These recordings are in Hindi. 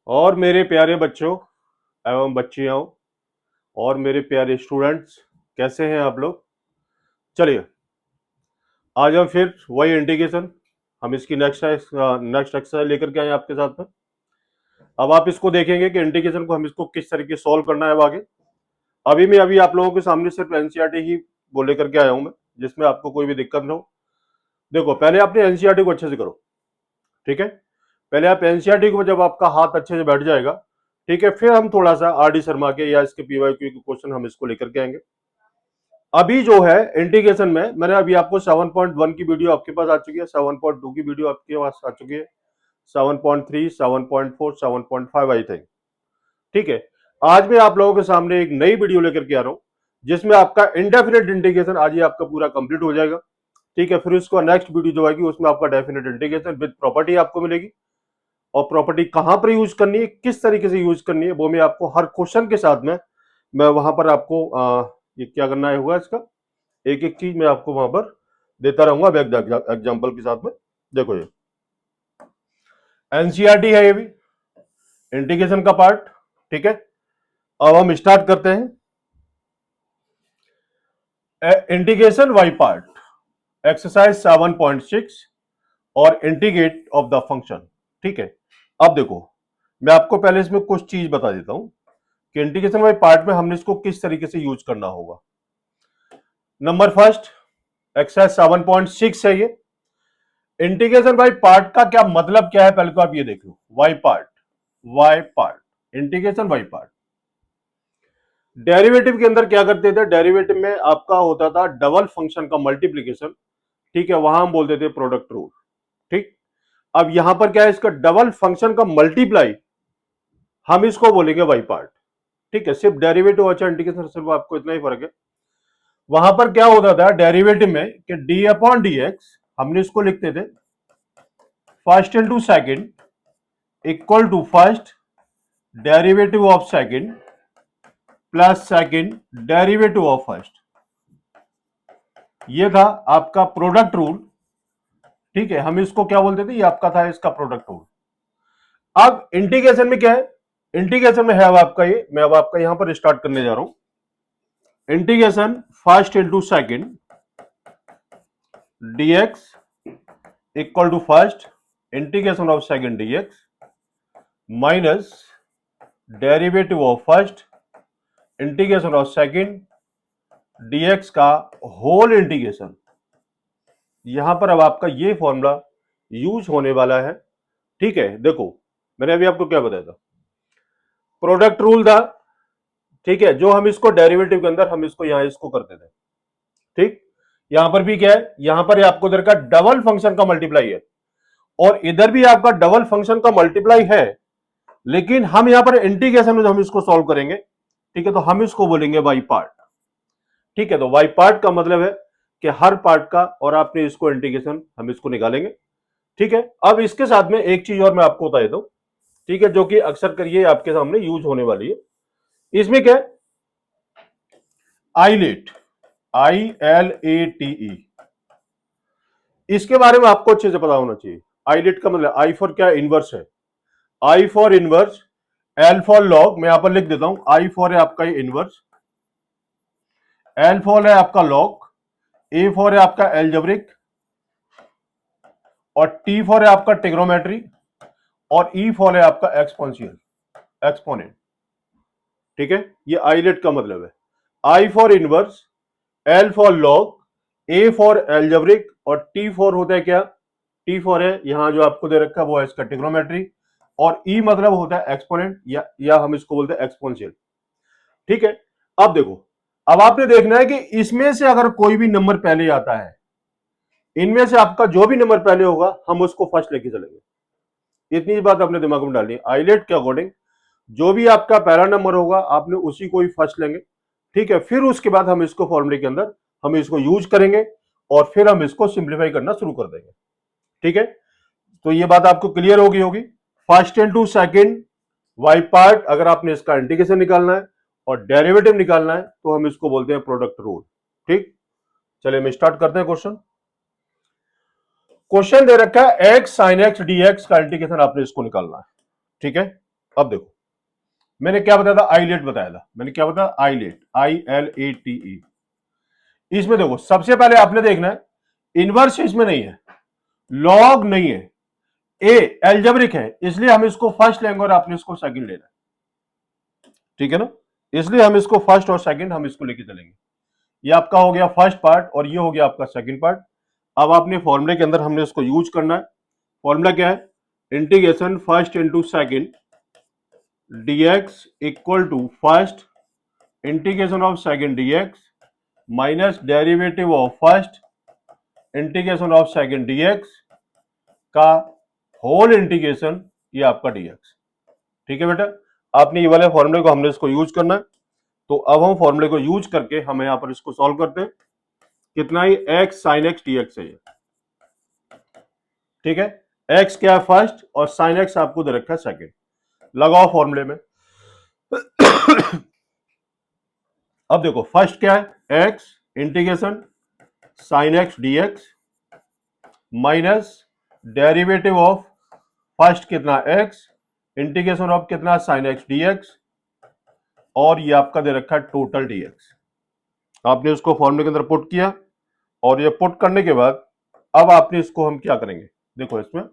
और मेरे प्यारे बच्चों एवं बच्चियों और मेरे प्यारे स्टूडेंट्स, कैसे हैं आप लोग। चलिए, आज हम फिर वही इंटीग्रेशन, हम इसकी नेक्स्ट एक्सरसाइज लेकर के आए आपके साथ में। अब आप इसको देखेंगे कि इंटीग्रेशन को हम इसको किस तरीके सॉल्व करना है आगे। अभी आप लोगों के सामने सिर्फ एनसीईआरटी ही वो लेकर के आया हूं मैं, जिसमें आपको कोई भी दिक्कत ना हो। देखो, पहले आपने एनसीईआरटी को अच्छे से करो, ठीक है। पहले आप एनसीईआरटी को, जब आपका हाथ अच्छे से बैठ जाएगा, ठीक है, फिर हम थोड़ा सा आर डी शर्मा के या इसके पीवाईक्यू के क्वेश्चन हम इसको लेकर के आएंगे। अभी जो है इंटीग्रेशन में, मैंने अभी आपको 7.1 की वीडियो आपके पास आ चुकी है, 7.2 की वीडियो आपके पास आ चुकी है, 7.3, 7.4, 7.5 आई थिंक, ठीक है। आज मैं आप लोगों के सामने एक नई वीडियो लेकर के आ रहा हूं, जिसमें आपका इंडेफिनेट इंटीग्रेशन आज ही आपका पूरा कंप्लीट हो जाएगा, ठीक है। फिर उसको नेक्स्ट वीडियो जो आएगी उसमें आपका डेफिनेट इंटीग्रेशन विद प्रॉपर्टी आपको मिलेगी, और प्रॉपर्टी कहां पर यूज करनी है, किस तरीके से यूज करनी है, वो मैं आपको हर क्वेश्चन के साथ में मैं वहां पर आपको ये क्या करना है होगा, इसका एक एक चीज मैं आपको वहां पर देता रहूंगा एग्जाम्पल के साथ में। देखो, ये एनसीईआरटी है, ये भी इंटीग्रेशन का पार्ट, ठीक है। अब हम स्टार्ट करते हैं इंटीग्रेशन वाई पार्ट, एक्सरसाइज 7.6 और इंटीग्रेट ऑफ द फंक्शन, ठीक है। अब देखो, मैं आपको पहले इसमें कुछ चीज बता देता हूं कि इंटीग्रेशन वाई पार्ट में हमने इसको किस तरीके से यूज करना होगा। नंबर फर्स्ट, एक्सरसाइज 7.6 है ये। इंटीग्रेशन बाय पार्ट का क्या मतलब क्या है, पहले तो आप ये देख लो। Y part, Y part, integration Y part. Derivative के अंदर क्या करते थे, डेरिवेटिव में आपका होता था डबल फंक्शन का मल्टीप्लीकेशन, ठीक है, वहां हम बोलते थे प्रोडक्ट रूल, ठीक। अब यहां पर क्या है, इसका डबल फंक्शन का मल्टीप्लाई, हम इसको बोलेंगे वाई पार्ट, ठीक है। सिर्फ डेरिवेटिव अच्छा इंटीग्रेशन, सिर्फ आपको इतना ही फर्क है। वहां पर क्या होता था डेरिवेटिव में कि डी अपॉन डी एक्स, हमने इसको लिखते थे first into second equal to first derivative of second plus second derivative of first. ये था आपका प्रोडक्ट रूल, ठीक है। हम इसको क्या बोलते थे, ये आपका था इसका प्रोडक्ट रूल। अब इंटीग्रेशन में क्या है, इंटीग्रेशन में है अब आपका ये, मैं अब आपका यहां पर स्टार्ट करने जा रहा हूं। Integration first into second dx equal to first integration of second dx minus derivative of first integration of second dx का होल इंटीग्रेशन। यहां पर अब आपका ये फॉर्मूला यूज होने वाला है, ठीक है। देखो, मैंने अभी आपको क्या बताया था, प्रोडक्ट रूल था, ठीक है, जो हम इसको डेरिवेटिव के अंदर हम इसको यहां इसको करते थे, ठीक। यहां पर भी क्या है, यहां पर आपको इधर का डबल फंक्शन का मल्टीप्लाई है, और इधर भी आपका डबल फंक्शन का मल्टीप्लाई है, लेकिन हम यहां पर इंटीग्रेशन में हम इसको सॉल्व करेंगे, ठीक है। तो हम इसको बोलेंगे वाई पार्ट, ठीक है। तो वाई पार्ट का मतलब है कि हर पार्ट का, और आपने इसको इंटीग्रेशन हम इसको निकालेंगे, ठीक है। अब इसके साथ में एक चीज और मैं आपको बता देता हूं, ठीक है, जो कि अक्सर करिए आपके सामने यूज होने वाली है। इसमें क्या है, आईलेट, ILATE, इसके बारे में आपको अच्छे से पता होना चाहिए। आईलेट का मतलब आई फॉर क्या, इनवर्स है, I for inverse, L for log, मैं यहां पर लिख देता हूं, आई फॉर है आपका इनवर्स, एल फॉर है आपका लॉग, ए फॉर है आपका एल्जेब्रिक, और टी फॉर है आपका ट्रिग्नोमेट्री, और ई फॉर है आपका एक्सपोनेंशियल, एक्सपोनेंट, ठीक है। ये आईलेट का मतलब है, I for inverse, L for log, A for algebraic, और टी फॉर होता है क्या, टी फॉर है यहां जो आपको दे रखा है वो है इसका ट्रिग्नोमेट्री, और ई मतलब होता है एक्सपोनेंट, या हम इसको बोलते हैं एक्सपोनेंशियल, ठीक है। अब देखो, अब आपने देखना है कि इसमें से अगर कोई भी नंबर पहले आता है, इनमें से आपका जो भी नंबर पहले होगा हम उसको फर्स्ट लेके चलेंगे। इतनी बात अपने दिमाग में डालनी है, आईलेट के अकॉर्डिंग जो भी आपका पहला नंबर होगा आपने उसी को ही फर्स्ट लेंगे, ठीक है। फिर उसके बाद हम इसको फॉर्मूले के अंदर हम इसको यूज करेंगे, और फिर हम इसको सिंप्लीफाई करना शुरू कर देंगे, ठीक है। तो ये बात आपको क्लियर होगी। First into second by part, अगर आपने इसका इंटीग्रेशन निकालना है और डेरिवेटिव निकालना है तो हम इसको बोलते हैं प्रोडक्ट रूल, ठीक। चलिए हम स्टार्ट करते हैं क्वेश्चन। क्वेश्चन दे रखा है x sine x d x का इंटीग्रेशन आपने इसको निकालना है, ठीक है। अब देखो, मैंने क्या बताया था, आईलेट बताया था, मैंने क्या बताया, आईलेट, ILATE। इसमें देखो सबसे पहले आपने देखना है इनवर्स इसमें नहीं है, लॉग नहीं है, ए एल्जेब्रिक है, इसलिए हम इसको फर्स्ट लेंगे और आपने इसको सेकंड लेना है, ठीक है ना। इसलिए हम इसको फर्स्ट और सेकंड हम इसको लेके चलेंगे। ये आपका हो गया फर्स्ट पार्ट और ये हो गया आपका सेकंड पार्ट। अब आपने फॉर्मूले के अंदर हमने इसको यूज करना है। फॉर्मूला क्या है, integration first into second dx equal to first integration of second dx minus derivative of first integration of second dx का होल इंटीग्रेशन, ये आपका डीएक्स। ठीक है बेटा, आपने ये वाले फॉर्मूले को हमने इसको यूज करना है। तो अब हम फॉर्मूले को यूज करके हम यहां पर इसको सॉल्व करते हैं। कितना ही एक्स साइन एक्स डीएक्स है ये, ठीक है। एक्स क्या है फर्स्ट और साइन एक्स आपको दे रखा है सेकंड। लगाओ फॉर्मूले में। अब देखो फर्स्ट क्या है, x integration sine x dx minus derivative of first कितना एक्स इंटीग्रेशन ऑफ कितना साइन एक्स डीएक्स और ये आपका दे रखा है टोटल डीएक्स। आपने उसको फॉर्मूले के अंदर पुट किया और ये पुट करने के बाद अब आपने इसको हम क्या करेंगे, देखो इसमें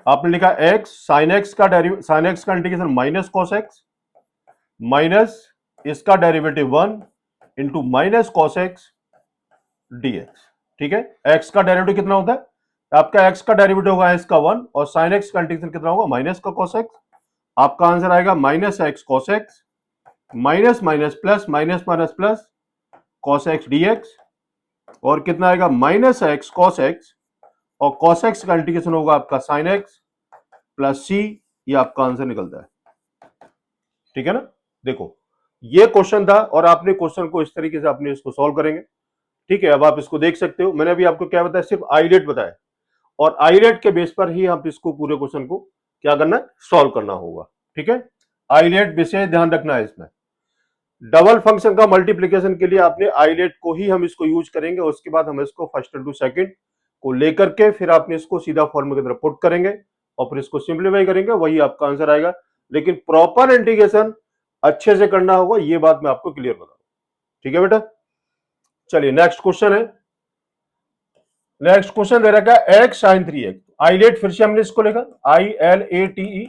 आपने लिखा एक्स साइन एक्स का integration minus cos x minus इसका derivative 1 into minus cos x dx. ठीक है, एक्स का डेरिवेटिव कितना होता है, आपका एक्स का डेरिवेटिव होगा इसका 1 और साइन एक्स का इंटीग्रेशन कितना होगा माइनस का कॉस एक्स। आपका आंसर आएगा minus x cos x minus minus plus minus minus plus cos x dx और कितना आएगा माइनस एक्स कॉस एक्स और कॉस एक्स का इंटीग्रेशन होगा आपका साइन एक्स प्लस सी। ये आपका आंसर निकलता है। ठीक है ना, देखो ये क्वेश्चन था और आपने क्वेश्चन को इस तरीके से आपने इसको सॉल्व करेंगे। ठीक है, अब आप इसको देख सकते हो, मैंने अभी आपको क्या बताया, सिर्फ आईलेट बताया और आईलेट के बेस पर ही आप इसको पूरे क्वेश्चन को क्या करना है, सॉल्व करना होगा। ठीक है, आईलेट विशेष ध्यान रखना है इसमें। डबल फंक्शन का मल्टीप्लीकेशन के लिए आपने आईलेट को ही हम इसको यूज करेंगे, उसके बाद हम इसको फर्स्ट इंटू सेकंड को लेकर के फिर आपने इसको सीधा फॉर्मूले की तरफ पुट करेंगे और फिर इसको सिंप्लीफाई करेंगे, वही आपका आंसर आएगा। लेकिन प्रॉपर इंटीग्रेशन अच्छे से करना होगा, ये बात मैं आपको क्लियर बता रहा हूं। ठीक है बेटा, चलिए नेक्स्ट क्वेश्चन है। नेक्स्ट क्वेश्चन दे रखा है एक्स साइन 3x। आईलेट फिर से हमने इसको लिखा ILATE,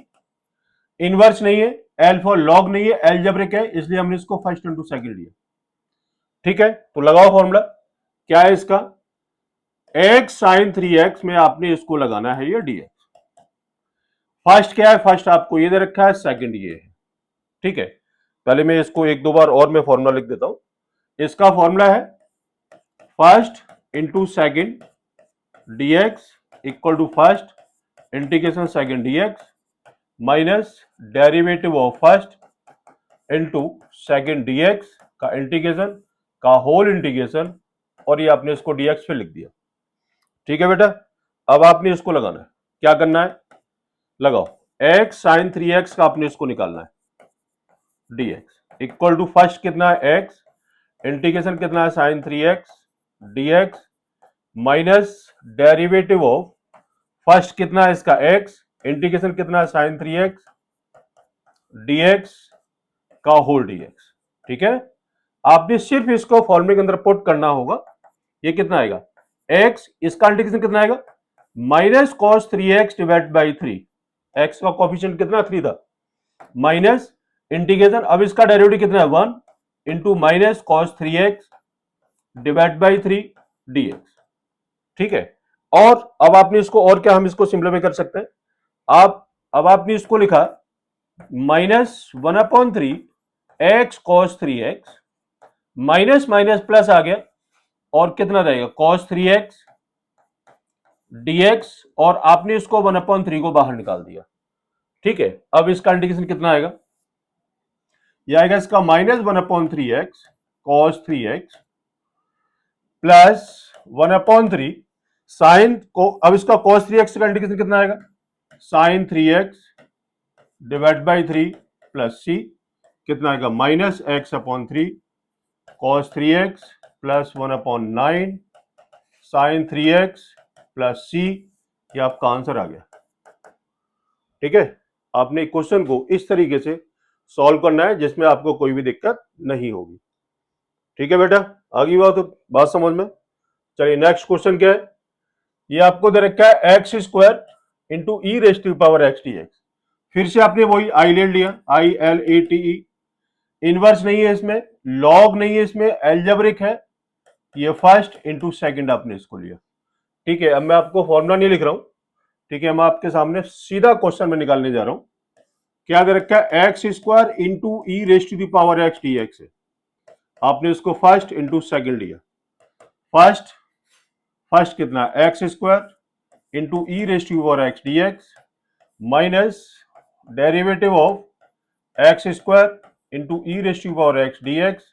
इनवर्स नहीं है, एल फॉर लॉग नहीं है, एलजेब्रिक है, इसलिए हमने इसको फर्स्ट इंटू सेकंड लिया। ठीक है, तो लगाओ फॉर्मूला, क्या है इसका, एक्स साइन 3x में आपने इसको लगाना है ये dx। फर्स्ट क्या है, फर्स्ट आपको ये दे रखा है, सेकंड ये है। ठीक है, पहले मैं इसको एक दो बार और मैं फॉर्मूला लिख देता हूं। इसका फॉर्मूला है first into second dx equal to first integration second dx minus derivative of first into second dx का इंटीग्रेशन का होल इंटीग्रेशन और ये आपने इसको dx पे लिख दिया। ठीक है बेटा, अब आपने इसको लगाना है, क्या करना है, लगाओ x साइन 3x का आपने इसको निकालना है dx इक्वल टू फर्स्ट कितना है x इंटीग्रेशन कितना है sine 3x dx minus derivative of first कितना है इसका x इंटीग्रेशन कितना है साइन 3x dx का होल dx। ठीक है, आपने सिर्फ इसको फॉर्मूले के अंदर पुट करना होगा। ये कितना आएगा, x इसका इंटीग्रेशन कितना आएगा minus cos 3x divide by 3, x का कोफिशिएंट कितना 3 था, माइनस इंटीग्रेशन, अब इसका डेरिवेटिव कितना है 1 into minus cos 3x divide by 3 dx। ठीक है, और अब आपने इसको और क्या हम इसको सिंप्लीफाई कर सकते हैं, अब आपने इसको लिखा minus 1/3 x cos 3x minus minus plus आ गया और कितना रहेगा cos 3x dx और आपने इसको 1/3 को बाहर निकाल दिया। ठीक है, अब इसका इंटीग्रेशन कितना आएगा, यह आएगा इसका minus 1/3x cos 3x plus 1/3 sign को, अब इसका cos 3x का इंटीग्रेशन कितना आएगा sine 3x divide by 3 plus c, कितना आएगा minus x/3 cos 3x plus 1/9 sine 3x plus c. ये आपका आंसर आ गया। ठीक है, आपने क्वेश्चन को इस तरीके से सॉल्व करना है जिसमें आपको कोई भी दिक्कत नहीं होगी। ठीक है बेटा, आगे बात समझ में। चलिए नेक्स्ट क्वेश्चन क्या है, ये आपको दे रखा है x square into e raise to power x d x. फिर से आपने वही आई ले लिया, I L A T E. Inverse नहीं है इसमें, लॉग नहीं है इसमें, एल्जेब्रिक है। ये फर्स्ट इंटू सेकंड आपने इसको लिया। ठीक है, अब मैं आपको फॉर्मूला नहीं लिख रहा हूं, ठीक है, मैं आपके सामने सीधा क्वेश्चन में निकालने जा रहा हूं। क्या दे रखा है, x square into e raise to power x d x है। आपने इसको फर्स्ट इंटू सेकंड लिया। फर्स्ट कितना, x square into e raise to power x d x minus derivative of x square into e raise to power x d x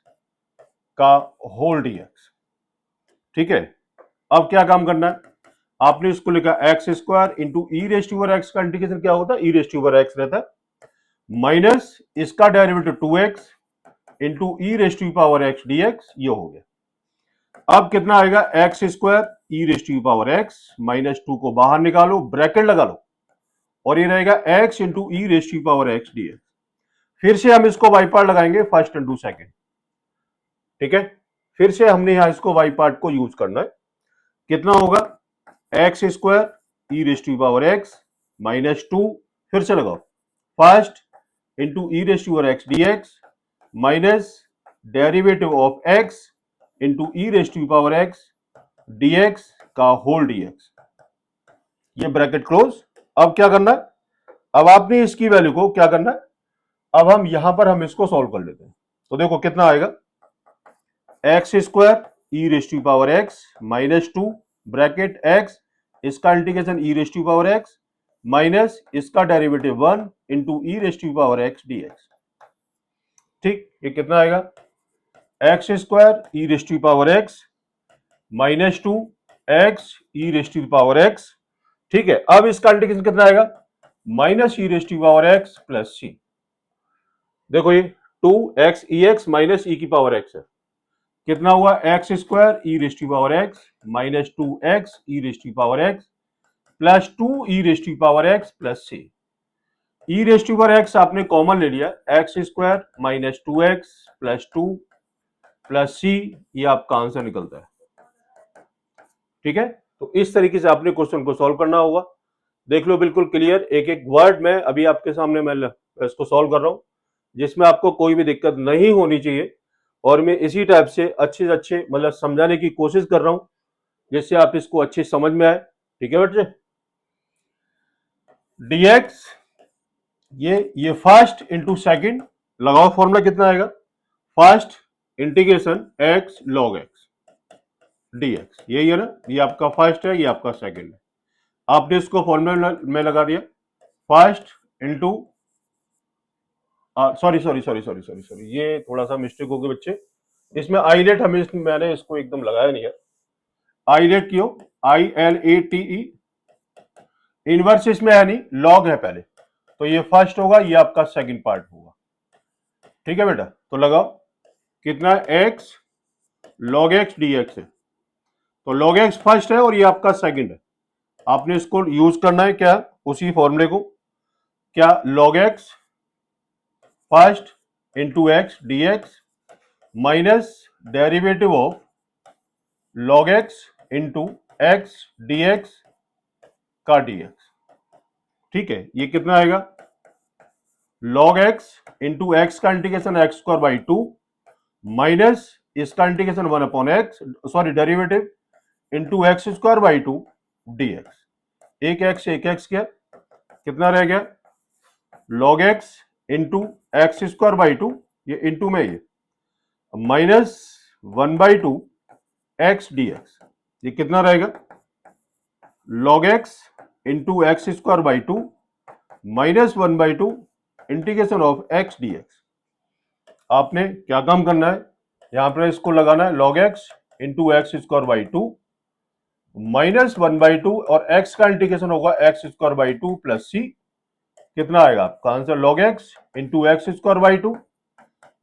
का होल डी एक्स। ठीक है, अब क्या काम करना है, आपने इसको लिखा x square into e raise to power x का इंटीग्रेशन क्या होता है, e raise to power x रहता है माइनस इसका derivative 2x into e raise to power x d x, ये हो गया। अब कितना आएगा, x square e raise to power x minus 2 को बाहर निकालो, ब्रैकेट लगा लो, और ये रहेगा x into e raise to power x d x. फिर से हम इसको वाई पार्ट लगाएंगे फर्स्ट इंटू सेकेंड। ठीक है, फिर से हमने यहां इसको वाई पार्ट को यूज करना है। कितना होगा, x square e raise to power x minus 2, फिर से लगाओ, first into e raise to power x d x minus derivative of x into e raise to power x d x का होल डी एक्स, ये ब्रैकेट क्लोज। अब क्या करना है, अब आपने इसकी वैल्यू को क्या करना है, अब हम यहां पर हम इसको सॉल्व कर लेते हैं। तो देखो कितना आएगा, x square e raise to power x minus 2 bracket x, इसका integration e raise to power x minus इसका derivative 1 into e raise to power x d x. ठीक, ये कितना आएगा, x square e raise to power x minus 2 x e raise to power x. ठीक है, अब इसका इंटीग्रेशन कितना आएगा, minus e raise to power x plus c. देखो ये 2x ई एक्स माइनस ई की पावर एक्स है, कितना हुआ, x square e raise to power x minus 2x e raise to power x plus 2 e raise to power x plus c. E raise to power x आपने कॉमन ले लिया, x square minus 2x plus 2 plus c, ये आपका आंसर निकलता है। ठीक है, तो इस तरीके से आपने क्वेश्चन को सॉल्व करना होगा। देख लो बिल्कुल क्लियर, एक एक वर्ड में अभी आपके सामने मैं इसको सॉल्व कर रहा हूं जिसमें आपको कोई भी दिक्कत नहीं होनी चाहिए, और मैं इसी टाइप से अच्छे मतलब समझाने की कोशिश कर रहा हूं जिससे आप इसको अच्छे समझ में आए। ठीक है बच्चे, dx ये फर्स्ट इंटू सेकेंड लगाओ, फॉर्मूला कितना आएगा, first integration x log x dx, यही है ना, ये आपका फर्स्ट है, ये आपका सेकेंड है। आपने इसको फॉर्मूला में लगा दिया, फर्स्ट इंटू सॉरी, ये थोड़ा सा मिस्टेक हो गई बच्चे, इसमें आईलेट मैंने इसको एकदम लगाया नहीं है, आईलेट क्यों, आई L A T E, inverse इसमें है नहीं, लॉग है पहले, तो ये फर्स्ट होगा, ये आपका सेकंड पार्ट होगा। ठीक है बेटा, तो लगाओ, कितना x log x dx है, तो log x फर्स्ट है और ये आपका सेकंड है। आपने इसको यूज करना है क्या, उसी फॉर्मूले को, क्या, log x first into x d x minus derivative of log x into x d x का dx। ठीक है, ये कितना आएगा, log x इंटू एक्स का integration x square by 2 minus इसका integration 1 upon x, sorry derivative into x square by 2 dx। एक एक्स क्या, कितना रह गया, log x into x square by 2, ये इंटू में ये माइनस 1 बाई 2 एक्स dx, ये कितना रहेगा, log x into x square by 2 minus 1 by 2 integration of x dx। आपने क्या काम करना है, यहां पर इसको लगाना है, log x into x square by 2 minus 1 by 2, और x का इंटीग्रेशन होगा x square by 2 plus c. कितना आएगा आपका answer, log x into x square by 2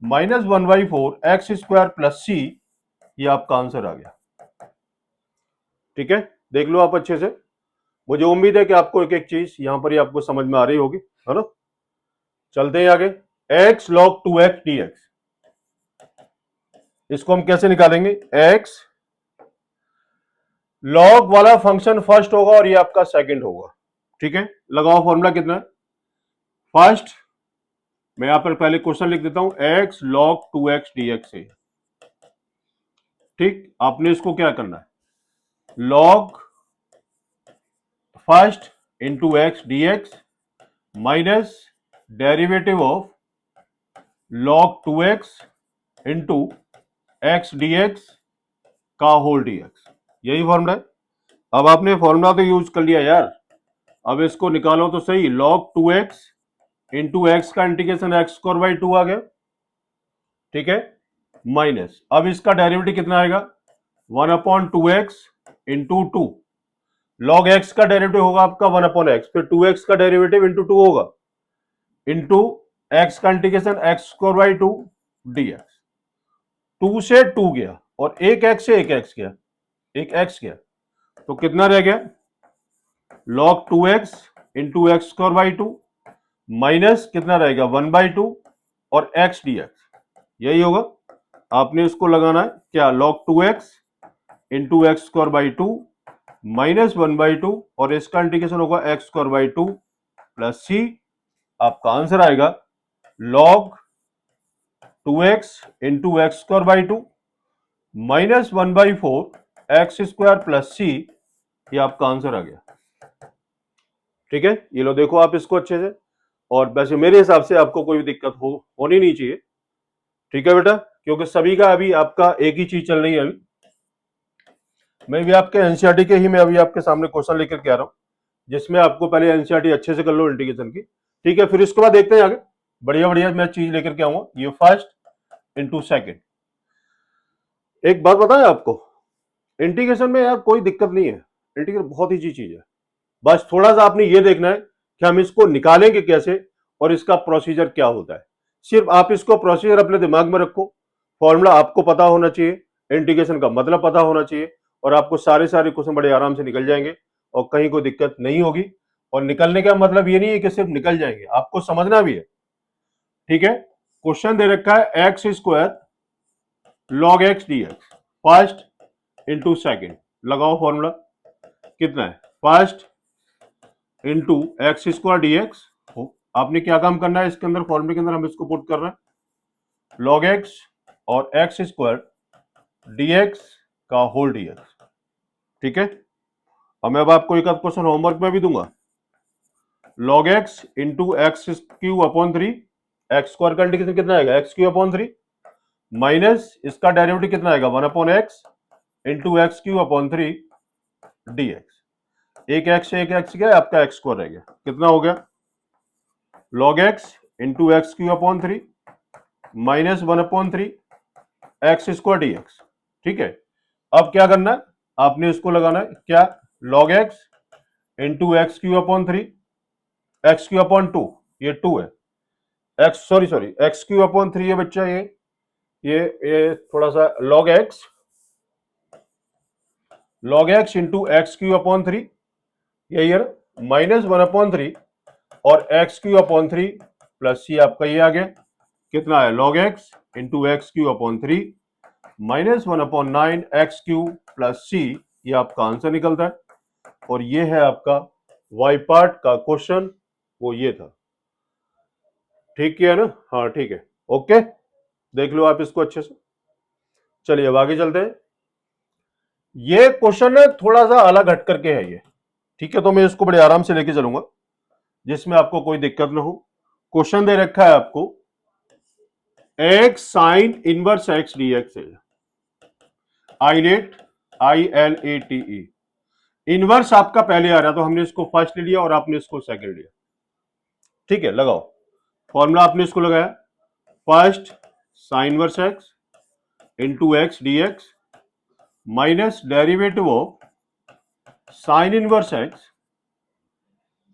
minus 1 by 4 x square plus c, ये आपका आंसर आ गया। ठीक है, देख लो आप अच्छे से, मुझे उम्मीद है कि आपको एक एक चीज यहां पर ही आपको समझ में आ रही होगी, है ना। चलते हैं आगे। x log 2x dx, इसको हम कैसे निकालेंगे? x log वाला फंक्शन फर्स्ट होगा और ये आपका सेकंड होगा, ठीक है। लगाओ फॉर्मूला कितना है? फर्स्ट मैं यहां पर पहले क्वेश्चन लिख देता हूं, x log 2x dx है, ठीक। आपने इसको क्या करना है? log first into x d x minus derivative of log 2x into x d x का होल डी एक्स, यही फॉर्मूला है। अब आपने फॉर्मूला तो यूज कर लिया यार, अब इसको निकालो तो सही। log 2x इंटू एक्स का इंटीग्रेशन एक्स स्क्वायर बाई 2 आ गया, ठीक है, माइनस अब इसका डेरिवेटिव कितना आएगा? 1/2x into 2। log x का डेरिवेटिव होगा आपका 1/x, फिर 2x का डेरिवेटिव इंटू 2 होगा, इंटू x का integration x square by 2 dx। 2 से 2 गया और एक x से एक x गया, एक x गया, तो कितना रह गया? log 2x into x square by 2 minus कितना रहेगा? 1/2 और x dx, यही होगा। आपने इसको लगाना है क्या? log 2x into x square by 2 minus 1/2 और इसका इंटीग्रेशन होगा x square by 2 plus c. आपका आंसर आएगा log 2x into x square by 2 minus 1/4 x square plus c, ये आपका आंसर आ गया, ठीक है। ये लो देखो आप इसको अच्छे से, और वैसे मेरे हिसाब से आपको कोई भी दिक्कत होनी नहीं चाहिए, ठीक है बेटा, क्योंकि सभी का अभी आपका एक ही चीज चल रही है। अभी मैं भी आपके एनसीईआरटी के ही मैं अभी आपके सामने क्वेश्चन लेकर के आ रहा हूं, जिसमें आपको पहले एनसीईआरटी अच्छे से कर लो इंटीग्रेशन की, ठीक है। फिर इसके बाद देखते हैं आगे, बढ़िया बढ़िया मैं चीज लेकर के आऊंगा। ये फर्स्ट इंटू सेकेंड। एक बात बताएं आपको, इंटीग्रेशन में यार कोई दिक्कत नहीं है, इंटीग्रेशन बहुत ईजी चीज है। बस थोड़ा सा आपने ये देखना है कि हम इसको निकालेंगे कैसे और इसका प्रोसीजर क्या होता है। सिर्फ आप इसको प्रोसीजर अपने दिमाग में रखो, फॉर्मूला आपको पता होना चाहिए, इंटीग्रेशन का मतलब पता होना चाहिए, और आपको सारे क्वेश्चन बड़े आराम से निकल जाएंगे और कहीं कोई दिक्कत नहीं होगी। और निकलने का मतलब ये नहीं है कि सिर्फ निकल जाएंगे, आपको समझना भी है, ठीक है। क्वेश्चन दे रखा है x square log x dx, first into second, लगाओ फॉर्मूला कितना है? First into x square dx। आपने क्या काम करना है इसके अंदर, फॉर्मूले के अंदर हम इसको पुट कर रहे हैं log x और एक्स स्क्वायर dx का होल dx, ठीक है। अब मैं आपको एक क्वेश्चन होमवर्क में भी दूंगा, log x into x cube upon 3, x square का इंटीग्रेशन कितना आएगा? एक्स क्यू अपॉन 3 माइनस इसका डेरिवेटिव कितना आएगा? 1/x into x cube upon 3 dx। एक एक्स से एक एक्स गया, आपका एक्स स्क्वायर रह गया, कितना हो गया? log x into x cube upon 3 minus 1/3 x square dx, ठीक है। अब क्या करना है? आपने इसको लगाना है क्या? log x into x cube upon 3, x cube upon 2, ये 2 है, x sorry x cube upon 3 है बच्चा, ये थोड़ा सा log x into x cube upon 3, यही है ना, माइनस 1/3 और x cube upon 3 plus c, आपका ये आ गया, कितना है? log x into x cube upon 3 minus 1/9 x cube plus c, ये आपका आंसर निकलता है। और ये है आपका वाई पार्ट का क्वेश्चन, वो ये था, ठीक है ना? हाँ ठीक है, ओके, देख लो आप इसको अच्छे से। चलिए अब आगे चलते हैं। ये क्वेश्चन है थोड़ा सा अलग हट करके है ये, ठीक है, तो मैं इसको बड़े आराम से लेके चलूंगा जिसमें आपको कोई दिक्कत ना हो। क्वेश्चन दे रखा है आपको x sine inverse x dx है, ILATE। इनवर्स आपका पहले आ रहा, तो हमने इसको फर्स्ट ले लिया और आपने इसको सेकंड लिया, ठीक है। लगाओ फॉर्मूला, आपने इसको लगाया first sine inverse x into x dx minus derivative of sine inverse x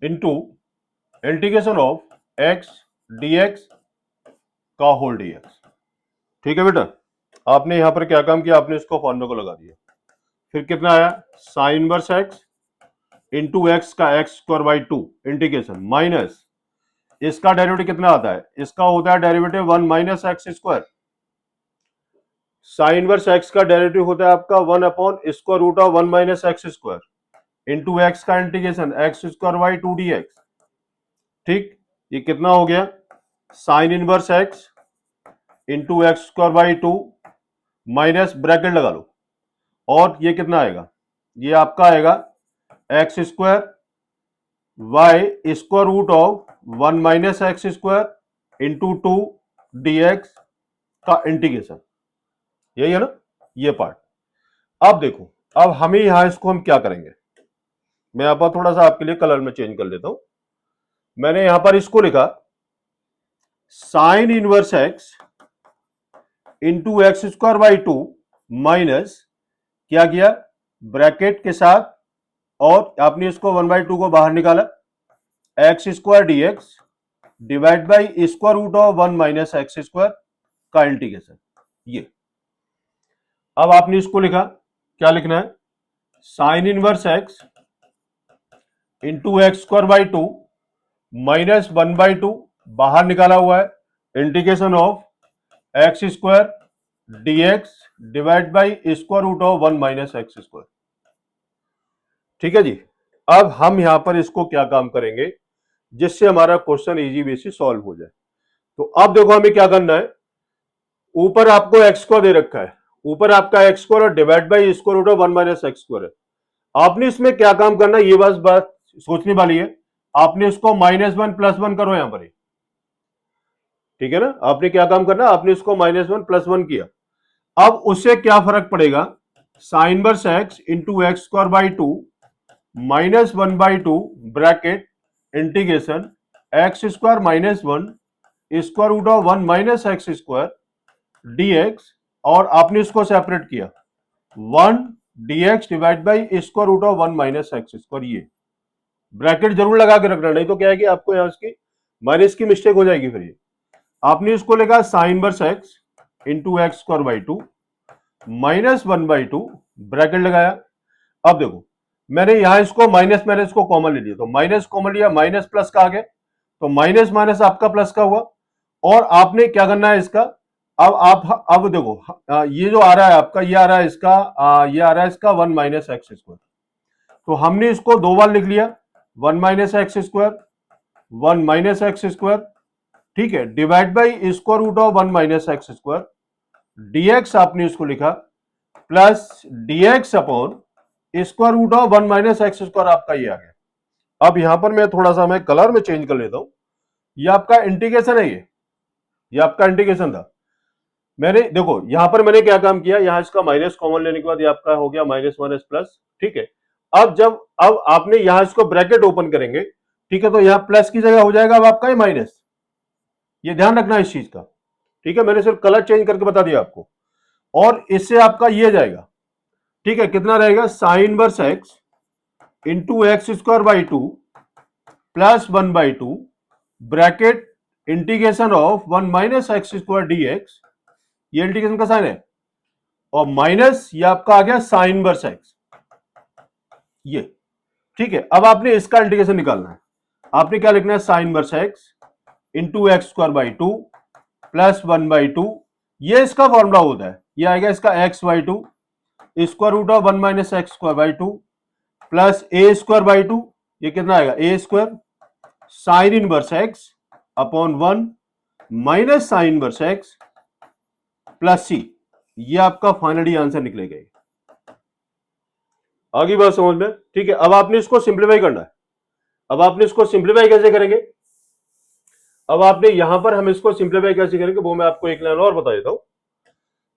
into integration of x dx का होल डीएक्स, ठीक है बेटा। आपने यहां पर क्या काम किया? आपने इसको फॉर्मूले को लगा दिया, फिर कितना आया? Sine inverse x into x का x square by 2 integration minus इसका डेरिवेटिव कितना आता है, इसका होता है derivative 1 minus x square. Sine inverse x का डेरिवेटिव होता है आपका 1 upon square root of 1 minus x square into x का integration x square by 2 dx। ठीक, ये कितना हो गया, sine inverse x into x square by 2 minus bracket लगा लो, और ये कितना आएगा, ये आपका आएगा x square by square root of 1 minus x square into 2 dx का इंटीग्रेशन, यही है ना ये पार्ट। अब देखो, अब हमें यहां इसको हम क्या करेंगे, मैं यहां पर थोड़ा सा आपके लिए कलर में चेंज कर लेता हूं। मैंने यहां पर इसको लिखा sign inverse x into x square by 2 minus क्या किया, ब्रैकेट के साथ, और आपने इसको 1/2 को बाहर निकाला, x square dx divide by square root of 1 minus x square का इंटीग्रेशन। ये अब आपने इसको लिखा, क्या लिखना है, sine inverse x into x square by 2 minus 1/2 बाहर निकाला हुआ है, integration of x square dx divide by square root of 1 minus x square. ठीक है जी। अब हम यहां पर इसको क्या काम करेंगे जिससे हमारा क्वेश्चन इजी वे से सॉल्व हो जाए। तो अब देखो हमें क्या करना है, ऊपर आपको एक्स स्क्वायर दे रखा है, ऊपर आपका एक्स स्क्वायर और divide by square root of 1 minus x square है। आपने इसमें क्या काम करना है, ये बस बात सोचने वाली है। आपने इसको -1 +1 करो यहां पर, ठीक है ना। आपने क्या काम करना, आपने इसको -1 +1 किया। अब उससे क्या फर्क पड़ेगा, sine inverse x into x square by 2 minus 1/2 bracket integration x square -1 square root of 1 minus x square dx, और आपने इसको सेपरेट किया 1 dx divide by square root of 1 minus x square. ये ब्रैकेट जरूर लगा के रखना, नहीं तो क्या है कि आपको यहां इसकी माइनस की मिस्टेक हो जाएगी। फिर ये आपने इसको लिखा sign inverse x into x square by 2 minus 1/2 bracket लगाया। अब देखो मैंने यहां इसको माइनस, मैंने इसको कॉमन ले लिया, तो माइनस कॉमन लिया, माइनस प्लस का आ गया, तो माइनस माइनस आपका प्लस का हुआ। और आपने क्या करना है इसका, अब देखो ये जो आ रहा है आपका, ये आ रहा है इसका, ये आ रहा है इसका 1 माइनस एक्स स्क्वायर, तो हमने इसको दो बार लिख लिया 1 minus x square 1 minus x square, ठीक है, divide by square root of 1 minus x square dx, आपने इसको लिखा plus dx upon square root of 1 minus x square, आपका ये आ गया। अब यहां पर मैं थोड़ा सा मैं कलर में चेंज कर लेता हूं, ये आपका इंटीग्रेशन है, ये आपका इंटीग्रेशन था। मैंने देखो यहां पर मैंने क्या काम किया, यहां इसका माइनस कॉमन लेने के बाद ये आपका हो गया माइनस माइनस प्लस, ठीक है। अब आपने यहां इसको ब्रैकेट ओपन करेंगे, ठीक है, तो यहां प्लस की जगह हो जाएगा अब आपका ये माइनस, ये ध्यान रखना इस चीज का, ठीक है। मैंने सिर्फ कलर चेंज करके बता दिया आपको, और इससे आपका ये जाएगा, ठीक है, कितना रहेगा, sine inverse x into x square by 2 plus 1/2 bracket integration of 1 minus x square dx, ये इंटीग्रेशन का साइन है, और माइनस ये आपका आ गया साइन इनवर्स एक्स, ये ठीक है। अब आपने इसका इंटीग्रेशन निकालना है, आपने क्या लिखना है, sine inverse x into x square by 2 plus 1/2, ये इसका फॉर्मूला होता है, ये आएगा इसका x/2 square root of 1 minus x square by 2 plus a square by 2, ये कितना आएगा a square sine inverse x upon 1 minus sine inverse x plus c, ये आपका फाइनली आंसर निकलेगा। आगे बात समझ में, ठीक है। अब आपने इसको सिंप्लीफाई करना है, अब आपने इसको सिंप्लीफाई कैसे करेंगे, अब आपने यहां पर हम इसको सिंप्लीफाई कैसे करेंगे वो मैं आपको एक लाइन और बता देता हूं।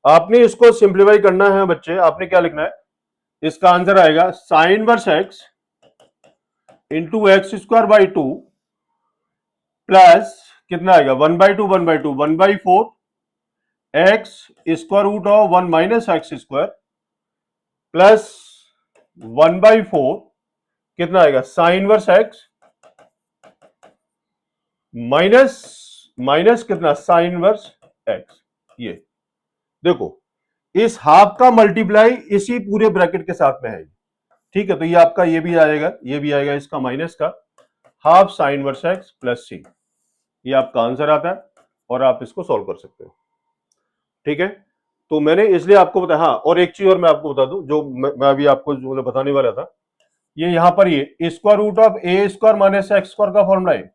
आपने इसको सिंप्लीफाई करना है बच्चे, आपने क्या लिखना है, इसका आंसर आएगा sine inverse x into x square by 2 plus कितना आएगा 1/2 1/2 1/4 x square root of 1 minus x square plus 1/4 कितना आएगा sine inverse x minus minus कितना साइन इनवर्स एक्स। ये देखो इस हाफ का मल्टीप्लाई इसी पूरे ब्रैकेट के साथ में है, ठीक है, तो ये आपका ये भी आएगा, ये भी आएगा इसका माइनस का half sine inverse x plus c. ये आपका आंसर आता है और आप इसको सॉल्व कर सकते हो। ठीक है, तो मैंने इसलिए आपको बताया। हाँ, और एक चीज और मैं आपको बता दूं, जो मैं अभी आपको जो बताने वाला था, ये यहां पर ये square root of a square minus x square का फॉर्मूला है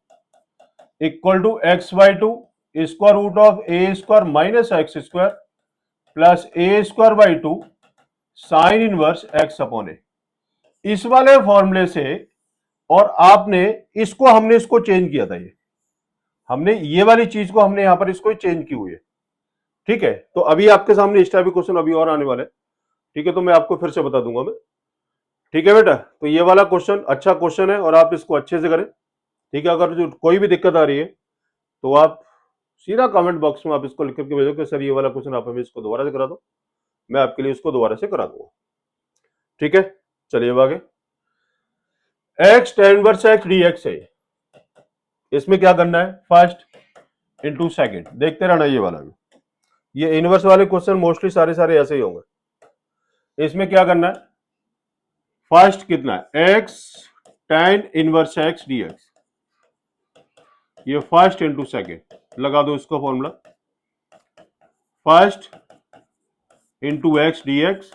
equal to x by two square root of a square minus x square plus a square by two sine inverse x upon a. इस वाले फॉर्मूले से, और आपने इसको, हमने इसको चेंज किया था, ये हमने ये वाली चीज को हमने यहां पर इसको चेंज की हुई है। ठीक है, तो अभी आपके सामने इस टाइप के क्वेश्चन अभी और आने वाले हैं। ठीक है, तो मैं आपको फिर से बता दूंगा मैं। ठीक है बेटा, तो ये वाला क्वेश्चन अच्छा क्वेश्चन है और आप इसको अच्छे से करें। ठीक है, अगर जो कोई भी दिक्कत आ रही है तो आप सीधा कमेंट बॉक्स में आप इसको लिख करके भेजो कि सर ये वाला क्वेश्चन आप हमें इसको दोबारा से करा दो, मैं आपके लिए इसको दोबारा से करा दूंगा। ठीक है, चलिए अब आगे। X tan inverse x dx है, इसमें क्या करना है, फर्स्ट इंटू सेकेंड, देखते रहना ये वाला भी। ये इनवर्स वाले क्वेश्चन मोस्टली सारे सारे ऐसे ही होंगे। इसमें क्या करना है, फर्स्ट कितना है, x tan inverse x dx, ये फर्स्ट इंटू सेकेंड, लगा दो इसको formula, first into x dx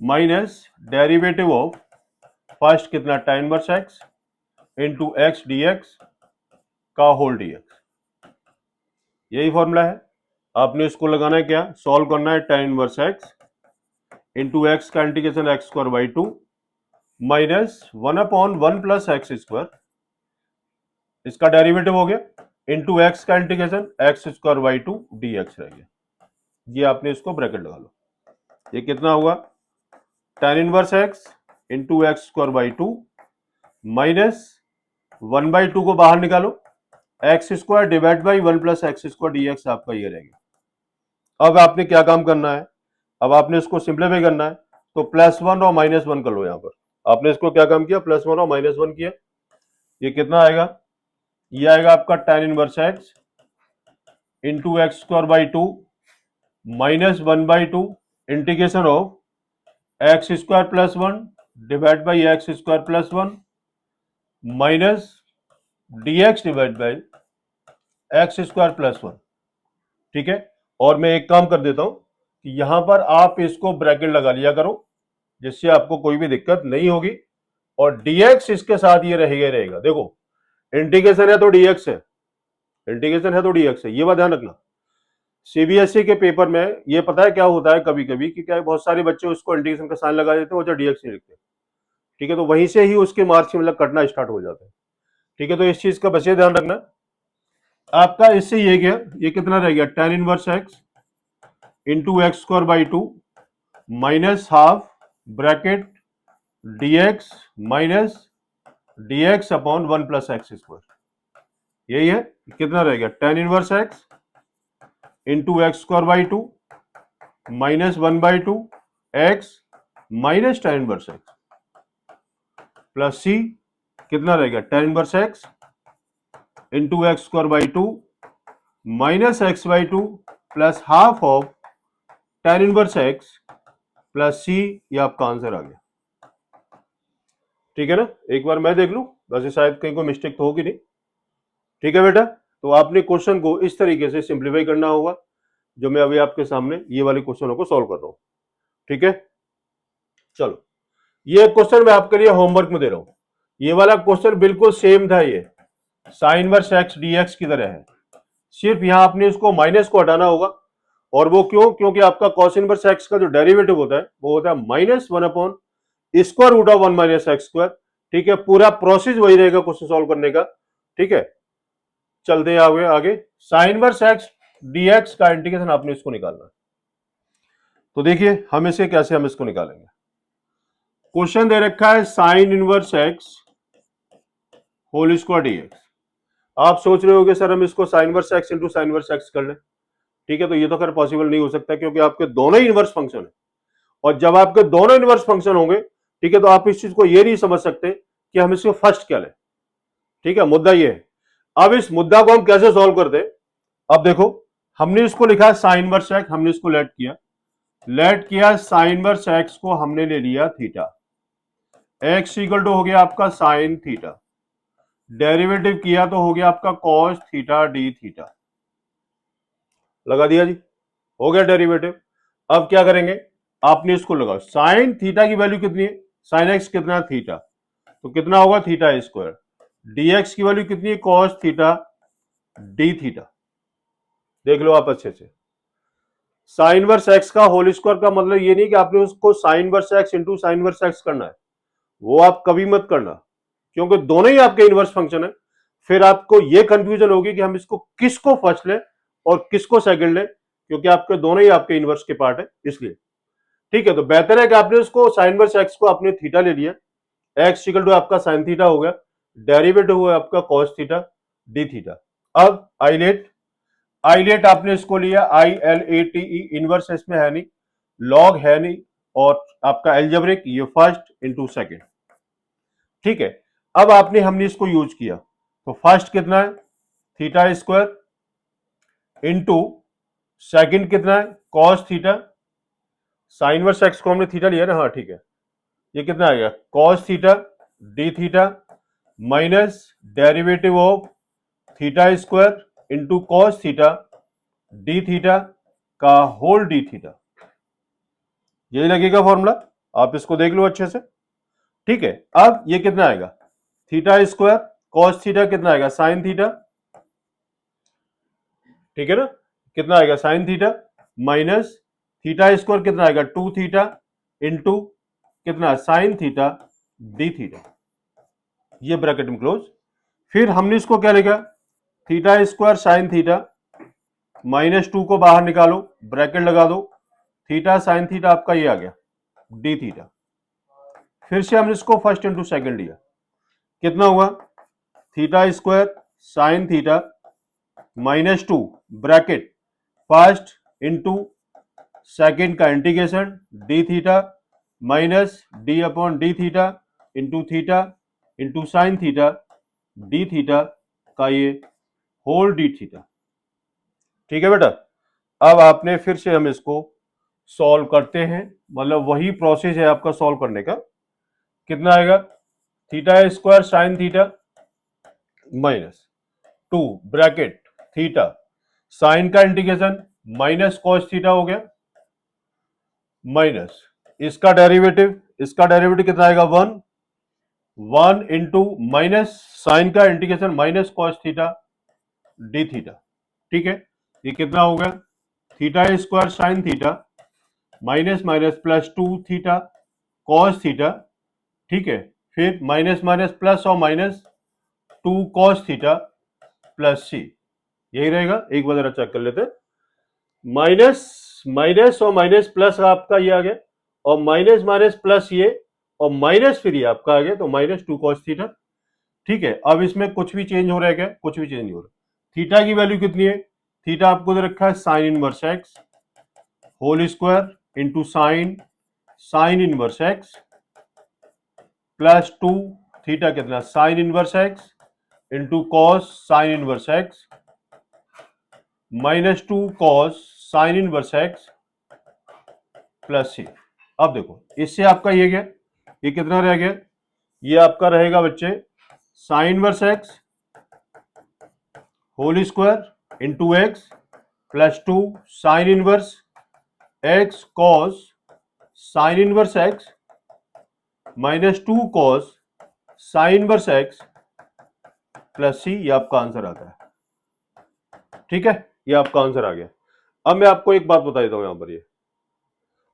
minus derivative of first कितना, tan inverse x into x dx का होल dx, यही फॉर्मूला है। आपने इसको लगाना है, क्या सॉल्व करना है, tan inverse x into x का integration x square by two minus 1/1 plus x square, इसका डेरिवेटिव हो गया, इंटू एक्स का integration x square by two d x रह गया। ये आपने इसको ब्रैकेट लगा लो, ये कितना हुआ, tan inverse x into x square by two minus 1/2 को बाहर निकालो, x square divide by 1 plus x square d x, आपका ये रहेगा। अब आपने क्या काम करना है, अब आपने इसको सिंप्लीफाई करना है, तो +1 और -1 कर लो। यहां पर आपने इसको क्या काम किया, +1 और -1 किया, ये कितना आएगा, ये आएगा आपका tan inverse x into x square by two minus 1/2 integration of x square plus 1 divide by x square plus 1 minus D x divide by x square plus 1। ठीक है, और मैं एक काम कर देता हूं कि यहां पर आप इसको ब्रैकेट लगा लिया करो, जिससे आपको कोई भी दिक्कत नहीं होगी, और dx इसके साथ ये रहेगा रहेगा। देखो इंटीग्रेशन है तो dx है, इंटीग्रेशन है तो dx है, ये बात ध्यान रखना। सीबीएसई के पेपर में ये पता है क्या होता है कभी कभी कि क्या बहुत सारे बच्चे उसको इंटीग्रेशन का साइन लगा देते हैं और dx नहीं लिखते। ठीक है, तो वहीं से ही उसके मार्क्स मतलब कटना स्टार्ट हो जाता है। ठीक है, तो इस चीज का बचे ध्यान रखना। आपका इससे ये गया, ये कितना रह गया, tan inverse x into x square by two minus half bracket dx minus dx upon 1 plus x square, यही है। कितना रह गया, tan inverse x into x square by two minus 1/2 x minus tan inverse x plus c, कितना रहेगा, tan inverse x into x square by two minus x by two plus half of tan inverse x plus c, ये आपका आंसर आ गया। ठीक है ना, एक बार मैं देख लूं, वैसे शायद कहीं कोई मिस्टेक तो होगी नहीं। ठीक है बेटा, तो आपने क्वेश्चन को इस तरीके से सिंप्लीफाई करना होगा, जो मैं अभी आपके सामने ये वाले क्वेश्चनों को सॉल्व कर रहा हूं। ठीक है, चलो ये क्वेश्चन मैं आपके लिए होमवर्क में दे रहा हूं। ये वाला क्वेश्चन बिल्कुल सेम था, ये साइन इनवर्स एक्स डीएक्स की तरह है, सिर्फ यहां आपने इसको माइनस को हटाना होगा। और वो क्यों, क्योंकि आपका कॉस इनवर्स एक्स का जो डेरिवेटिव होता है वो होता है -1 upon square root of 1 minus x square. ठीक है, पूरा प्रोसेस वही रहेगा क्वेश्चन सॉल्व करने का। ठीक है, चलते हैं आगे आगे। साइन इनवर्स एक्स डीएक्स का इंटीग्रेशन आपने इसको निकालना है, तो देखिए हम इसे कैसे हम इसको निकालेंगे। क्वेश्चन दे रखा है sine inverse x whole square dx. आप सोच रहे होगे सर हम इसको sine inverse x into sine inverse x कर लें। ठीक है, तो ये तो खैर पॉसिबल नहीं हो सकता, क्योंकि आपके दोनों ही इनवर्स फंक्शन है, और जब आपके दोनों इनवर्स फंक्शन होंगे, ठीक है, तो आप इस चीज को ये नहीं समझ सकते कि हम इसको फर्स्ट क्या लें। ठीक है, मुद्दा ये है। अब इस मुद्दा को हम कैसे सॉल्व करते हैं, अब देखो हमने इसको लिखा है साइन इनवर्स एक्स, हमने इसको लेट किया साइन इनवर्स एक्स को हमने ले लिया थीटा, एक्स इक्वल टू हो गया आपका साइन थीटा। डेरिवेटिव किया तो हो गया आपका कॉस थीटा डी थीटा, लगा दिया जी, हो गया डेरिवेटिव। अब क्या करेंगे, आपने इसको लगाओ, साइन थीटा की वैल्यू कितनी है, साइन एक्स कितना है थीटा, तो कितना होगा थीटा स्क्वायर, डीएक्स की वैल्यू कितनी है कॉस थीटा डी थीटा, देख लो आप अच्छे से। साइन वर्स एक्स का होल स्क्वायर का मतलब ये नहीं कि आपने उसको sine inverse x into sine inverse x करना है, वो आप कभी मत करना, क्योंकि दोनों ही आपके इनवर्स फंक्शन है। फिर आपको ये कंफ्यूजन होगी कि हम इसको किसको फर्स्ट लें और किसको सेकंड लें, क्योंकि आपके दोनों ही आपके इनवर्स के पार्ट है इसलिए। ठीक है, तो बेहतर है कि आपने उसको साइन वर्स एक्स को आपने थीटा ले लिया, एक्स इक्वल टू आपका साइन थीटा हो गया, डेरिवेटिव हुआ आपका कॉस थीटा डी थीटा। अब आईलेट आपने इसको लिया, ILATE, इनवर्स इसमें है नहीं, लॉग है नहीं, और आपका एल्जेब्रिक ये फर्स्ट इंटू सेकेंड। ठीक है, अब हमने इसको यूज किया, तो फर्स्ट कितना है थीटा स्क्वायर इंटू सेकेंड कितना है cos theta, sine inverse x को हमने थीटा लिया ना, हाँ ठीक है, ये कितना आ गया cos theta d theta minus derivative of theta square into cos theta d theta का होल डी थीटा, यही लगेगा फॉर्मूला, आप इसको देख लो अच्छे से। ठीक है, अब ये कितना आएगा थीटा स्क्वायर कॉस थीटा कितना आएगा साइन थीटा, ठीक है ना, कितना आएगा sign theta minus theta square कितना आएगा टू थीटा इंटू कितना साइन थीटा डी थीटा, ये ब्रैकेट में क्लोज। फिर हमने इसको क्या लिखा theta square sine theta minus to को बाहर निकालो, ब्रैकेट लगा दो, थीटा साइन थीटा आपका ये आ गया डी थीटा। फिर से हमने इसको फर्स्ट इंटू सेकेंड लिया, कितना हुआ theta square sine theta minus two bracket first into second का integration d theta minus d upon d theta into sine theta d theta का ये होल डी थीटा। ठीक है बेटा, अब आपने फिर से हम इसको सॉल्व करते हैं, मतलब वही प्रोसेस है आपका सॉल्व करने का। कितना आएगा theta square sine theta minus two bracket theta sine का इंटीग्रेशन माइनस कॉस थीटा हो गया माइनस इसका डेरिवेटिव कितना आएगा वन इंटू माइनस साइन का integration minus cos theta d theta. ठीक है, ये कितना हो गया theta square sine theta minus minus plus two theta cos theta, ठीक है, फिर माइनस माइनस प्लस और minus two cos theta plus c, यही रहेगा। एक बार जरा चेक कर लेते, माइनस माइनस और माइनस प्लस आपका ये आ गया, और माइनस माइनस प्लस ये, और माइनस फिर ये आपका आ गया, तो माइनस टू कॉस थीटा। ठीक है, अब इसमें कुछ भी चेंज हो रहा है क्या, कुछ भी चेंज नहीं हो रहा। थीटा की वैल्यू कितनी है, थीटा आपको दे रखा है sine inverse x whole square into sine inverse x plus two theta कितना sine inverse x into cos sine inverse x minus two cos sine inverse x plus c. अब देखो इससे आपका ये गया, ये कितना रह गया, ये आपका रहेगा बच्चे sine inverse x whole square into x plus two sine inverse x cos sine inverse x minus two cos sine inverse x plus c, ये आपका आंसर आता है। ठीक है, ये आपका आंसर आ गया। अब मैं आपको एक बात बता देता हूं यहां पर ये,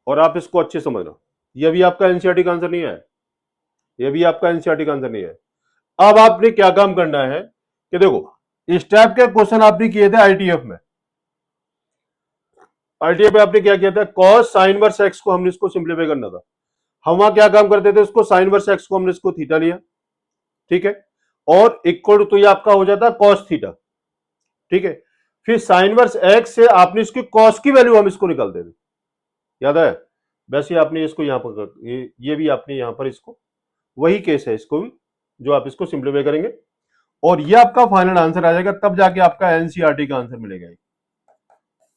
और आप इसको अच्छे समझना, ये भी आपका एनसीईआरटी का आंसर नहीं है, ये भी आपका एनसीईआरटी का आंसर नहीं है। अब आपने क्या काम करना है कि देखो इस टाइप के क्वेश्चन आपने किए थे आईटीएफ में, आईटीएफ में आपने क्या किया था, कॉस साइन इनवर्स एक्स को हमने इसको सिंप्लीफाई करना था। हम वहां क्या काम करते थे, उसको साइन इनवर्स एक्स को हमने इसको थीटा लिया, ठीक है, और इक्वल तो ये आपका हो जाता है कॉस थीटा। ठीक है, फिर साइन इनवर्स एक्स से आपने इसकी कॉस की वैल्यू हम इसको निकालते थे, याद है, वैसे आपने इसको यहां पर ये भी आपने यहां पर इसको, वही केस है इसको भी, जो आप इसको सिंप्लीफाई करेंगे और ये आपका फाइनल आंसर आ जाएगा, तब जाके आपका एनसीईआरटी का आंसर मिलेगा।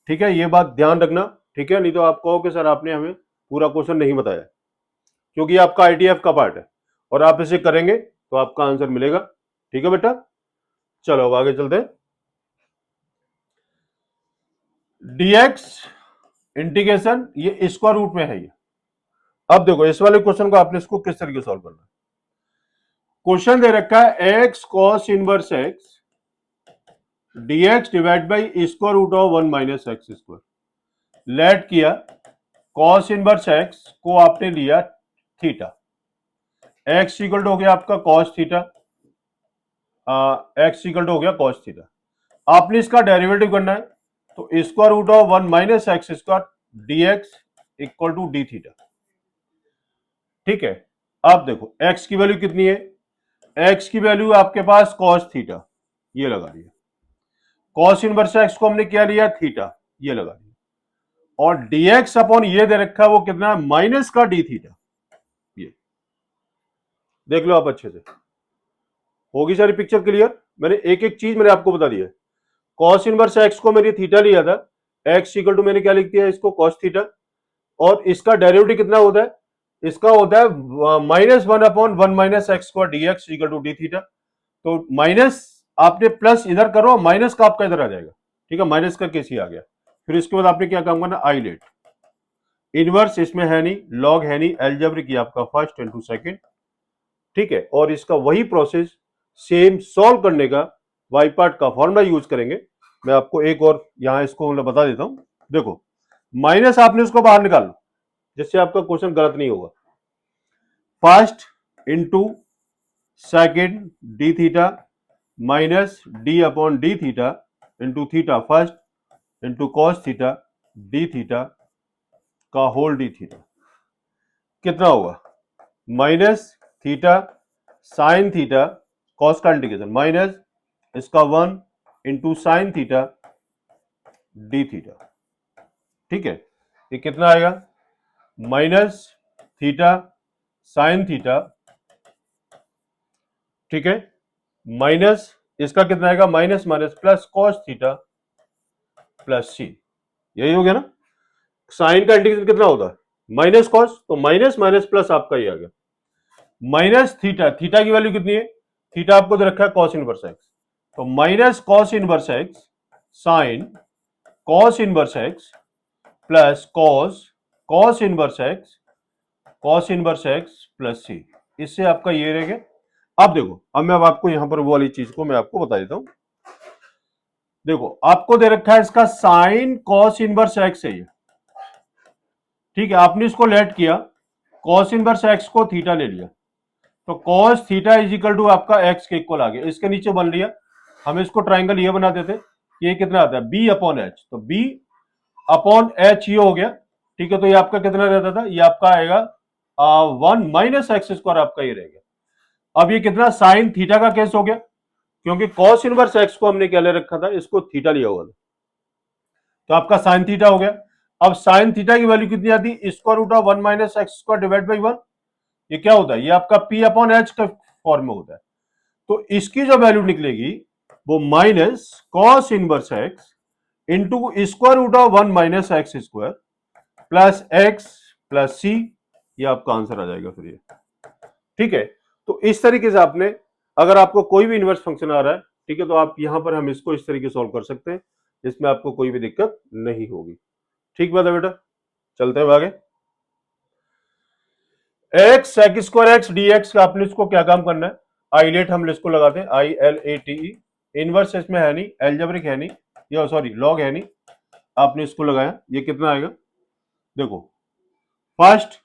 ठीक है, ये बात ध्यान रखना, ठीक है, नहीं तो आप कहो कि सर आपने हमें पूरा क्वेश्चन नहीं बताया, क्योंकि आपका आईटीएफ का पार्ट है और आप इसे करेंगे तो आपका आंसर मिलेगा। ठीक है बेटा, चलो अब आगे चलते हैं। dx इंटीग्रेशन ये स्क्वायर रूट में है ये। अब देखो इस वाले क्वेश्चन को आपने इसको किस तरीके सॉल्व करना है। क्वेश्चन दे रखा है x cos inverse x dx divide by square root of 1 minus x square. Let किया cos इनवर्स x को आपने लिया थीटा, x इक्वल टू हो गया आपका cos theta, x equal to हो गया cos थीटा। आपने इसका डेरिवेटिव करना है, तो square root of 1 minus x square dx equal to d theta. ठीक है, अब देखो x की वैल्यू कितनी है, x की वैल्यू आपके पास cos थीटा, ये लगा दिया। cos इनवर्स x को हमने क्या लिया, थीटा, ये लगा दिया। और dx अपॉन ये दे रखा है वो कितना है, माइनस का डी थीटा। ये देख लो आप अच्छे से, होगी सारी पिक्चर क्लियर। मैंने एक एक चीज मैंने आपको बता दिया। cos इनवर्स x को मैंने थीटा लिया था, x इक्वल टू मैंने क्या लिख दिया इसको, cos थीटा। और इसका डेरिवेटिव कितना होता है, इसका होता है minus 1 upon 1 minus x square dx equal to d theta. तो माइनस आपने प्लस इधर करो, माइनस का आपका इधर आ जाएगा। ठीक है, माइनस का केस ही आ गया। फिर इसके बाद आपने क्या काम करना, आइलेट इनवर्स इसमें है नहीं, लॉग है नहीं, एल्जेब्रिक ये आपका फर्स्ट इनटू सेकंड। ठीक है, और इसका वही प्रोसेस सेम सॉल्व करने का वाई पार्ट का फॉर्मूला यूज करेंगे। मैं आपको एक और यहां इसको मैं बता देता हूं। देखो माइनस आपने उसको बाहर निकाल लो, जिससे आपका क्वेश्चन गलत नहीं होगा। First into second D theta minus d upon d theta into theta first into cos theta d theta का होल डी थीटा। कितना होगा, minus theta sine theta cos का इंटीग्रेशन माइनस इसका 1 into sine theta d theta. ठीक है, ये कितना आएगा, माइनस थीटा साइन थीटा, ठीक है, माइनस इसका कितना आएगा, minus minus plus cos theta plus c. यही हो गया ना। साइन का इंटीग्रेशन कितना होता है, माइनस कॉस, तो माइनस माइनस प्लस आपका ये आ गया। माइनस थीटा, थीटा की वैल्यू कितनी है, थीटा आपको दे रखा है कॉस इनवर्स एक्स, तो minus cos inverse x sine cos inverse x plus cos inverse x plus c. इससे आपका ये रहेगा। अब देखो, अब मैं आपको यहां पर वो वाली चीज को मैं आपको बता देता हूं। देखो आपको दे रखा है इसका साइन कॉस इनवर्स एक्स है ये। ठीक है, आपने इसको लेट किया, कॉस इनवर्स एक्स को थीटा ले लिया, तो cos theta is equal to आपका एक्स के इक्वल आ गया। इसके नीचे बन लिया, हम इसको ट्राइंगल ये बना देते, ये कितना आता है, बी अपॉन एच, तो बी अपॉन एच ये हो गया। ठीक है, तो ये आपका कितना रहता था, ये आपका आएगा 1 माइनस एक्स स्क्वायर, आपका ये रहेगा। अब ये कितना, साइन थीटा का केस हो गया, क्योंकि कॉस इनवर्स एक्स को हमने क्या ले रखा था, इसको थीटा लिया हुआ था, तो आपका साइन थीटा हो गया। अब साइन थीटा की वैल्यू कितनी आती है, square root of 1 minus x square divide by 1। ये क्या होता है, ये आपका पी अपॉन एच का फॉर्म में होता है। तो इसकी जो वैल्यू निकलेगी वो minus cos inverse x into square root of 1 minus x square plus x plus c, ये आपका आंसर आ जाएगा फिर ये। ठीक है, तो इस तरीके से आपने, अगर आपको कोई भी इनवर्स फंक्शन आ रहा है, ठीक है, तो आप यहां पर हम इसको इस तरीके सॉल्व कर सकते हैं, इसमें आपको कोई भी दिक्कत नहीं होगी। ठीक बात है बेटा, चलते हैं आगे। X sec square x d x का आपने इसको क्या काम करना है, आईलेट हम इसको लगाते हैं, आई L A T E. Inverse इसमें है नहीं, एल्जेब्रिक है नहीं, या सॉरी लॉग है नहीं, आपने इसको लगाया, ये कितना आएगा, देखो first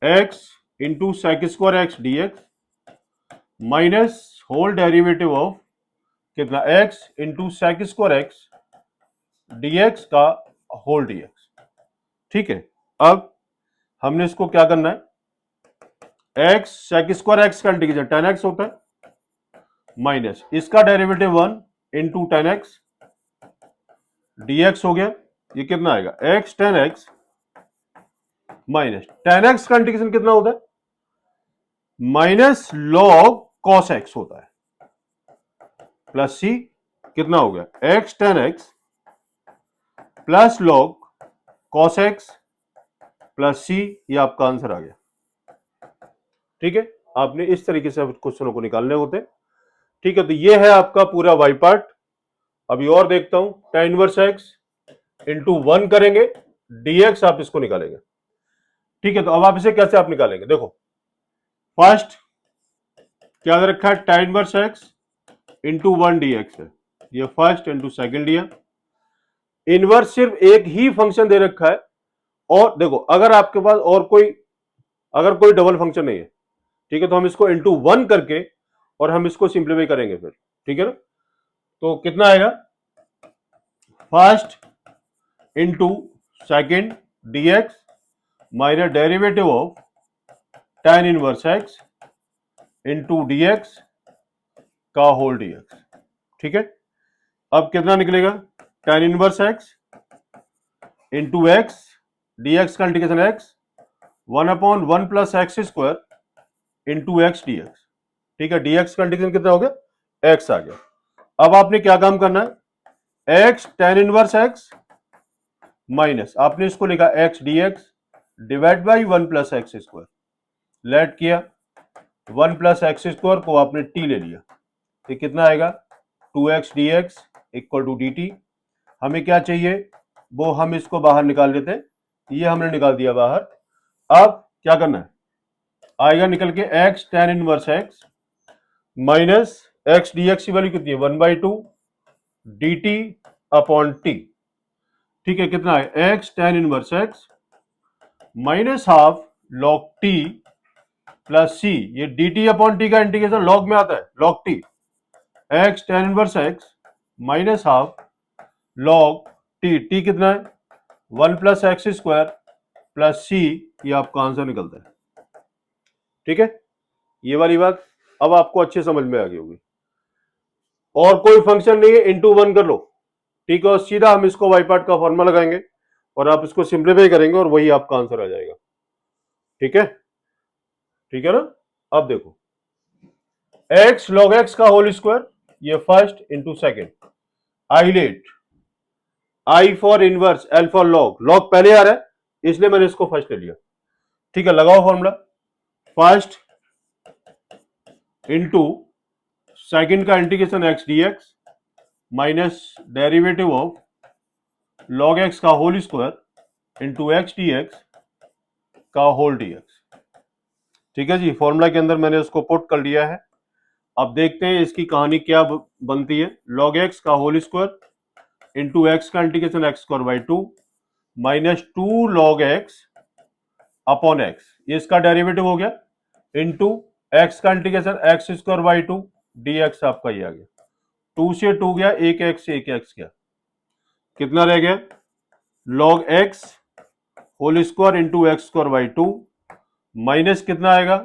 x into sec square x d x minus whole derivative of कितना, x into sec square x d x का होल डी एक्स। ठीक है, अब हमने इसको क्या करना है, एक्स सेक स्क्वायर एक्स का इंटीग्रेशन टेन एक्स होता है, माइनस इसका derivative 1 into tan x d x हो गया। ये कितना आएगा, x ten x minus tan x का इंटीग्रेशन कितना होता है, माइनस लॉग कॉस एक्स होता है, प्लस सी कितना हो गया, x ten x plus log cos x plus c, ये आपका आंसर आ गया। ठीक है, आपने इस तरीके से क्वेश्चनों को निकालने होते हैं। ठीक है, तो ये है आपका पूरा वाई पार्ट। अभी और देखता हूं, tan इनवर्स एक्स इंटू 1 करेंगे, dx आप इसको निकालेंगे। ठीक है, तो अब आप इसे कैसे आप निकालेंगे, देखो फर्स्ट क्या दे रखा है, tan inverse x into 1 dx है, ये फर्स्ट इंटू सेकेंड दिया। इनवर्स सिर्फ एक ही फंक्शन दे रखा है, और देखो अगर आपके पास और कोई अगर कोई डबल फंक्शन नहीं है, ठीक है, तो हम इसको इंटू 1 करके और हम इसको सिंप्लीफाई करेंगे फिर, ठीक है ना। तो कितना आएगा, first into second dx minus derivative of tan inverse x into dx का होल dx। ठीक है, अब कितना निकलेगा, tan inverse x into x, dx का integration x 1/1 plus x square into x dx। ठीक है, dx का इंटीग्रेशन कितना हो गया, x आ गया। अब आपने क्या काम करना है, x tan inverse x minus आपने इसको लिखा x dx divide by 1 plus x square, let किया 1 प्लस एक्स स्क्वायर को आपने t ले लिया, तो कितना आएगा 2x dx equal to dt। हमें क्या चाहिए, वो हम इसको बाहर निकाल लेते हैं, ये हमने निकाल दिया बाहर। अब क्या करना है, आएगा निकल के x tan inverse x minus x dx की वैल्यू कितनी है, 1/2 dt अपॉन t। ठीक है, कितना है x tan inverse x minus half log t plus c, ये dt अपॉन t का इंटीग्रेशन log में आता है, log t, x tan inverse x minus half log t कितना है 1 plus x square plus c, ये आपका आंसर निकलता है। ठीक है, ये वाली बात अब आपको अच्छे समझ में आ गई होगी। और कोई फंक्शन नहीं है, इंटू 1 कर लो, ठीक है, और सीधा हम इसको वाई पार्ट का फॉर्मूला लगाएंगे और आप इसको सिंप्लीफाई करेंगे और वही आपका आंसर आ जाएगा। ठीक है, ठीक है ना। अब देखो x log x का होल स्क्वायर, ये first into second, ILATE I for inverse L for log, log पहले आ रहा है इसलिए मैंने इसको फर्स्ट ले लिया। ठीक है, लगाओ फॉर्मूला, फर्स्ट इंटू सेकेंड का integration x dx minus derivative of log x का whole square into x dx का होल dx। ठीक है जी, फॉर्मूला के अंदर मैंने उसको पुट कर लिया है। अब देखते हैं इसकी कहानी क्या बनती है, log x का होल स्क्वायर इंटू एक्स का integration x square by 2 minus 2 log x upon x, ये इसका डेरिवेटिव हो गया, इंटू एक्स का integration x square by 2 dx आपका ये आ गया, 2 से 2 गया, एक एक्स से एक एक्स गया, कितना रह गया log x whole square into x square by 2 minus कितना आएगा,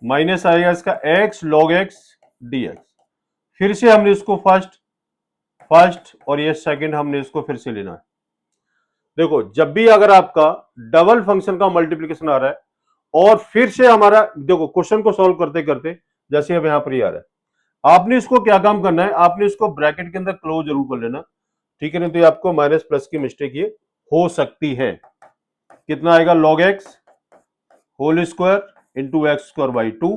माइनस आएगा इसका x log x dx। फिर से हमने इसको फर्स्ट और ये सेकंड हमने इसको फिर से लेना है। देखो जब भी अगर आपका डबल फंक्शन का मल्टीप्लिकेशन आ रहा है और फिर से हमारा, देखो क्वेश्चन को सॉल्व करते करते जैसे अब यहां पर ही आ रहा है, आपने इसको क्या काम करना है, आपने इसको ब्रैकेट के अंदर क्लोज जरूर कर लेना, ठीक है, नहीं तो आपको माइनस प्लस की मिस्टेक ये हो सकती है। कितना आएगा log x whole square into x square by 2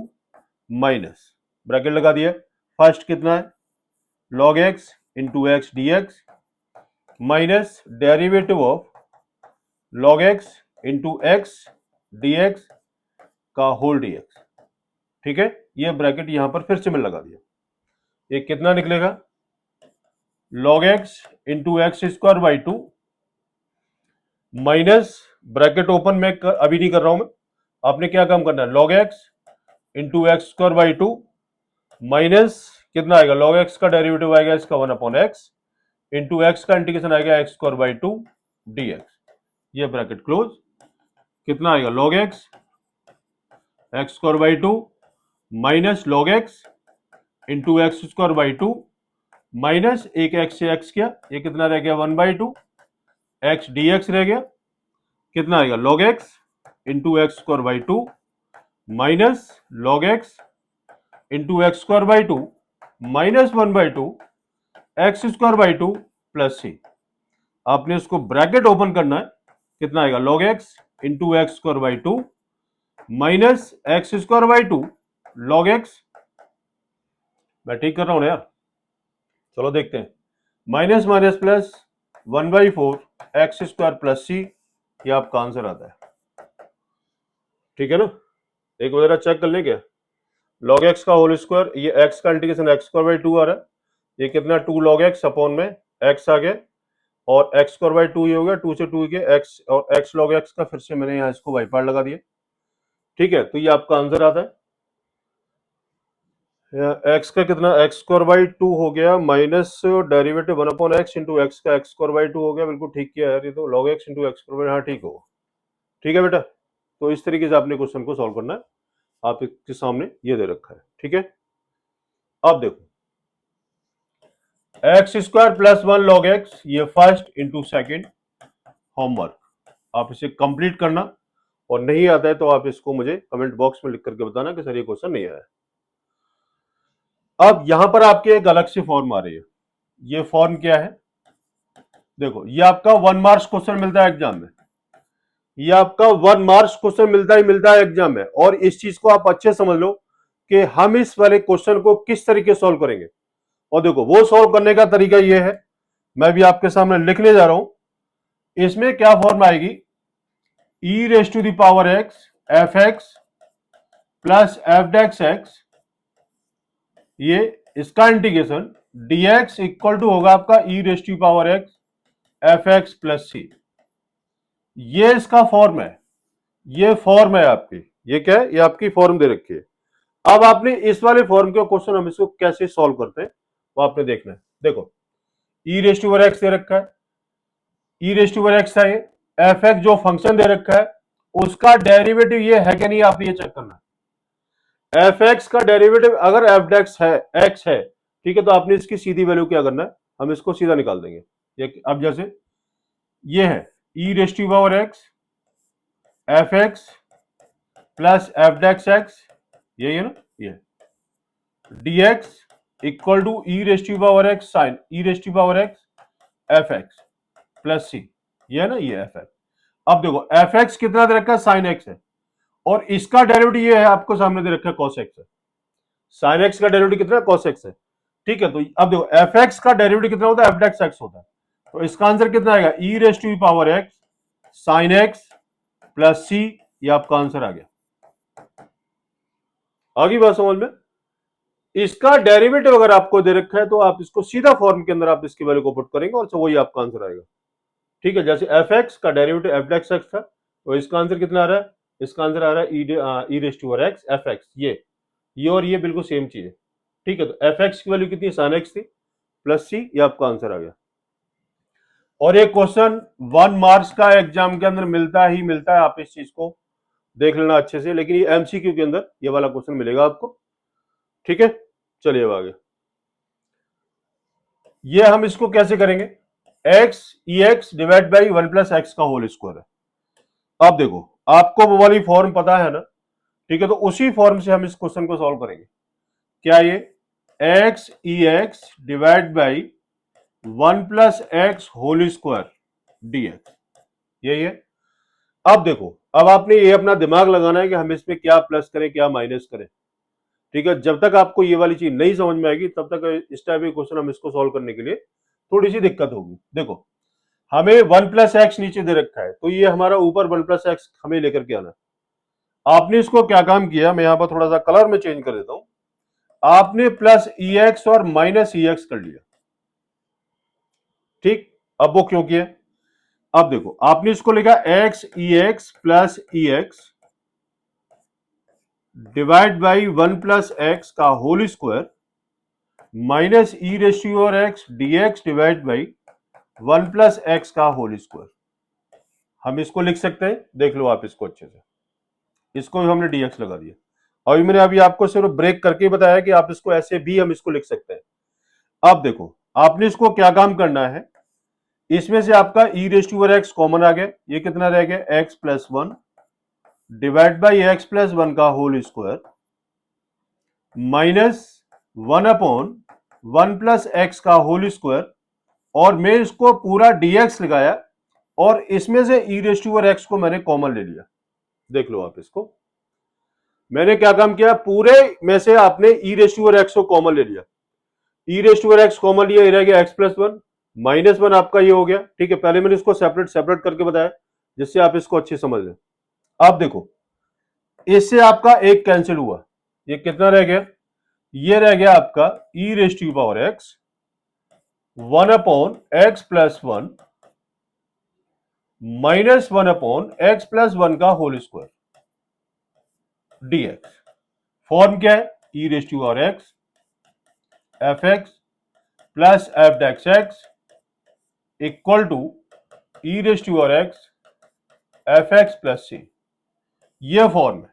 minus bracket लगा दिया, फर्स्ट कितना है log x into x dx minus derivative of log x into x dx का होल dx। ठीक है, ये ब्रैकेट यहां पर फिर से मैंने लगा दिया, ये कितना निकलेगा log x into x square by 2 minus bracket open में अभी नहीं कर रहा हूं मैं, आपने क्या काम करना है log x into x square by 2 minus कितना आएगा log x का डेरिवेटिव आएगा इसका 1 अपॉन एक्स इंटू एक्स का इंटीग्रेशन आएगा एक्स स्क्वायर बाई 2 dx, ये ब्रैकेट क्लोज। कितना आएगा log x x square by 2 minus log x into x square by 2 minus एक एक्स से एक्स किया, ये कितना रह गया 1/2 एक्स dx रह गया, कितना आएगा log x into x square by 2 minus log x into x square by 2 minus 1/2 x square by 2 plus c। आपने इसको ब्रैकेट ओपन करना है, कितना आएगा log x into x square by 2 minus x square by 2 log x मैं ठीक कर रहा हूं ना यार? चलो देखते हैं। Minus minus plus 1/4 x square plus c, ये आपका आंसर आता है। ठीक है ना? एक बार चेक कर लें क्या? लॉग एक्स का होल स्क्वायर, ये एक्स का इंटीग्रेशन एक्स स्क्वायर बाई 2 आ रहा है, ये कितना 2 लॉग एक्स अपॉन में एक्स आ गया, और एक्स स्क्वायर बाई 2 ये हो गया, 2 से 2 के एक्स, और एक्स लॉग एक्स का फिर से मैंने यहाँ इसको बाई पार्ट लगा दिया। ठीक है, तो ये आपका आंसर आता है। एक्स का कितना, एक्स स्क्वायर बाई 2 हो गया, minus derivative 1 upon x into x का एक्स स्क्वायर बाई 2 हो गया। बिल्कुल ठीक किया यार, ये तो log x into x square by, हाँ ठीक होगा। ठीक है बेटा, तो इस तरीके से आपने क्वेश्चन को सॉल्व करना है। आपके सामने ये दे रखा है। ठीक है, अब देखो, x square plus 1 log x, ये फर्स्ट इंटू सेकेंड होमवर्क, आप इसे कंप्लीट करना, और नहीं आता है तो आप इसको मुझे कमेंट बॉक्स में लिख करके बताना कि सर ये क्वेश्चन नहीं आया। अब यहां पर आपके एक अलग से फॉर्म आ रही है। ये फॉर्म क्या है? देखो, ये आपका 1 मार्क्स क्वेश्चन मिलता है एग्जाम में, ये आपका 1 मार्क्स क्वेश्चन मिलता है एग्जाम में, और इस चीज को आप अच्छे समझ लो कि हम इस वाले क्वेश्चन को किस तरीके सॉल्व करेंगे। और देखो, वो सॉल्व करने का तरीका ये है, मैं भी आपके सामने लिखने जा रहा हूं। इसमें क्या फॉर्म आएगी? E raise to the power x f x plus f dash x, ये इसका इंटीग्रेशन dx इक्वल टू होगा आपका e raise to power x f x plus c. ये इसका फॉर्म है, ये फॉर्म है आपकी, ये क्या है? ये आपकी फॉर्म दे रखी है। अब आपने इस वाले फॉर्म के क्वेश्चन हम इसको कैसे सॉल्व करते हैं वो आपने देखना है। देखो, ई रेस टू एक्स दे रखा है, ई रेस टू एक्स है, एफ एक्स जो फंक्शन दे रखा है उसका डेरिवेटिव ये है कि नहीं, आपने ये चेक करना है। एफ एक्स का डेरिवेटिव अगर एफ डेक्स है, एक्स है, ठीक है, तो आपने इसकी सीधी वैल्यू क्या करना है, हम इसको सीधा निकाल देंगे। ये अब जैसे ये है e raise to power x f x plus f dash x, यही है ना, ये dx equal to e raise to power x sine e raise to power x f x plus c, ये है ना, ये एफ एक्स। अब देखो, एफ एक्स कितना दे रखा है? साइन एक्स है, और इसका डेरिवेटिव ये है, आपको सामने दे रखा है कॉस एक्स है। साइन एक्स का डेरिवेटिव कितना है? कॉस एक्स है। ठीक है, तो अब देखो, एफ एक्स का डेरिवेटिव कितना होता है? एफ डेक्स एक्स होता है। तो इसका आंसर कितना आएगा? E raise to power x sine x plus c, ये आपका आंसर आ गया। आगे बात समझ में? इसका डेरिवेटिव अगर आपको दे रखा है तो आप इसको सीधा फॉर्म के अंदर आप इसकी वैल्यू को पुट करेंगे और वही आपका आंसर आएगा। ठीक है, जैसे एफ एक्स का डेरिवेटिव एफ डेक्स एक्स था, तो इसका आंसर कितना आ रहा है? इसका आंसर आ रहा है e raise to x f x, ये और ये बिल्कुल सेम चीज है। ठीक है, तो एफ एक्स की वैल्यू कितनी? साइन एक्स थी प्लस सी, ये आपका आंसर आ गया। और एक क्वेश्चन 1 मार्क्स का एग्जाम के अंदर मिलता ही मिलता है, आप इस चीज को देख लेना अच्छे से, लेकिन ये एमसीक्यू के अंदर ये वाला क्वेश्चन मिलेगा आपको। ठीक है, चलिए अब आगे। ये हम इसको कैसे करेंगे? X e x divide by 1 plus x का होल स्क्वायर है। अब देखो, आपको वो वाली फॉर्म पता है ना? ठीक है, तो उसी फॉर्म से हम इस क्वेश्चन को सॉल्व करेंगे। क्या ये x e x divide by 1 plus x whole square dx, यही है। अब देखो, अब आपने ये अपना दिमाग लगाना है कि हम इसमें क्या प्लस करें क्या माइनस करें। ठीक है, जब तक आपको ये वाली चीज नहीं समझ में आएगी तब तक इस टाइप के क्वेश्चन हम इसको सॉल्व करने के लिए थोड़ी सी दिक्कत होगी। देखो, हमें 1 प्लस एक्स नीचे दे रखा है, तो ये हमारा ऊपर 1 प्लस एक्स हमें लेकर के आना। आपने इसको क्या काम किया, मैं यहां पर थोड़ा सा कलर में चेंज कर देता हूं। आपने प्लस ई एक्स और माइनस ई एक्स कर लिया। ठीक, अब वो क्यों किया? अब देखो, आपने इसको लिखा x e x plus e x divide by 1 plus x का whole square minus e ratio और x d x divide by 1 plus x का होल स्क्वायर। हम इसको लिख सकते हैं, देख लो आप इसको अच्छे से, इसको भी हमने डीएक्स लगा दिया। अभी मैंने अभी आपको सिर्फ ब्रेक करके बताया कि आप इसको ऐसे भी हम इसको लिख सकते हैं। अब देखो, आपने इसको क्या काम करना है, इसमें से आपका ई रेशियो और एक्स कॉमन आ गया, ये कितना रह गया? X plus 1 divide by x plus 1 का whole square minus 1 upon 1 plus x का होल स्क्वायर, और मैं इसको पूरा डीएक्स लगाया और इसमें से ई रेस टू एक्स को मैंने कॉमन ले लिया। देख लो आप इसको, मैंने क्या काम किया, पूरे में से आपने ई रेस टू एक्स को कॉमन ले लिया, ई रेस टू एक्स कॉमन लिया, ये रह गया x plus one, minus one आपका ये हो गया। ठीक है, पहले मैंने इसको सेपरेट सेपरेट करके बताया जिससे आप इसको अच्छे समझ लें। आप देखो इससे आपका एक कैंसिल हुआ, ये कितना रह गया, ये रह गया आपका e raise to power x one upon x plus one minus one upon x plus one का होल स्क्वायर डीएक्स। फॉर्म क्या है, e raise to power x f x plus f dash x equal to e raise to power x f x plus c, ये फॉर्म है।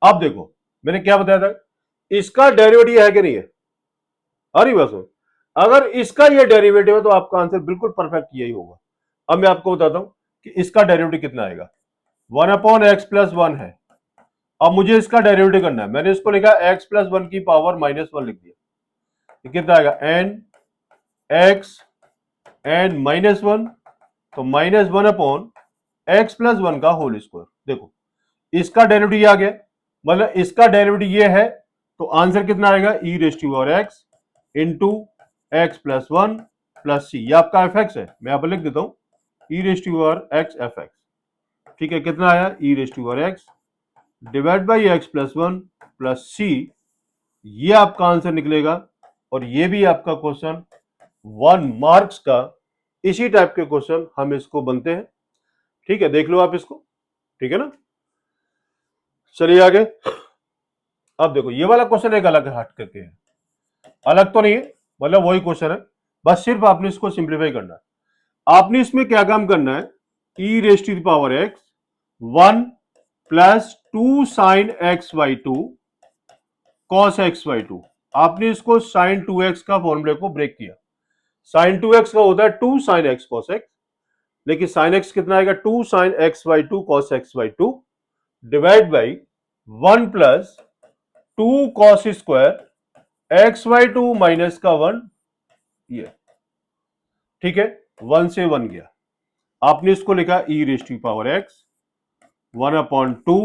अब देखो मैंने क्या बताया था, इसका डेरिवेटिव है कि नहीं है, अरे बस अगर इसका ये डेरिवेटिव है तो आपका आंसर बिल्कुल परफेक्ट यही होगा। अब मैं आपको बताता हूं कि इसका डेरिवेटिव कितना आएगा, one upon x plus one है। अब मुझे इसका डेरिवेटिव करना है, मैंने इसको लिखा एक्स प्लस वन की पावर माइनस वन लिख दिया, ये कितना आएगा n x n minus one, तो minus one upon x plus one का होल स्क्वायर। देखो इसका डेरिवेटिव आ गया, मतलब इसका डेरिवेटिव ये है, तो आंसर कितना आएगा e raise to power x into x plus one plus c, ये आपका एफ एक्स है, मैं यहां पर लिख देता हूं e raise to power x f x. ठीक है, कितना आया e raise to power x divide by x plus one plus c, ये आपका आंसर निकलेगा। और ये भी आपका क्वेश्चन 1 मार्क्स का, इसी टाइप के क्वेश्चन हम इसको बनते हैं। ठीक है, देख लो आप इसको, ठीक है ना। चलिए आगे। अब देखो ये वाला क्वेश्चन एक अलग हट करके है, अलग तो नहीं है, मतलब वही क्वेश्चन है, बस सिर्फ आपने इसको सिंप्लीफाई करना है। आपने इसमें क्या काम करना है, e raise to the power x one plus two sine x by two cos x by two, आपने इसको साइन टू एक्स का फॉर्मूले को ब्रेक किया। साइन टू एक्स का होता है two sine x cos x, लेकिन साइन एक्स कितना आएगा, two sine x by two cos x by two divide by one plus two cos square x by two minus का वन, ये ठीक है, वन से वन गया, आपने इसको लिखा e raise to power x one upon two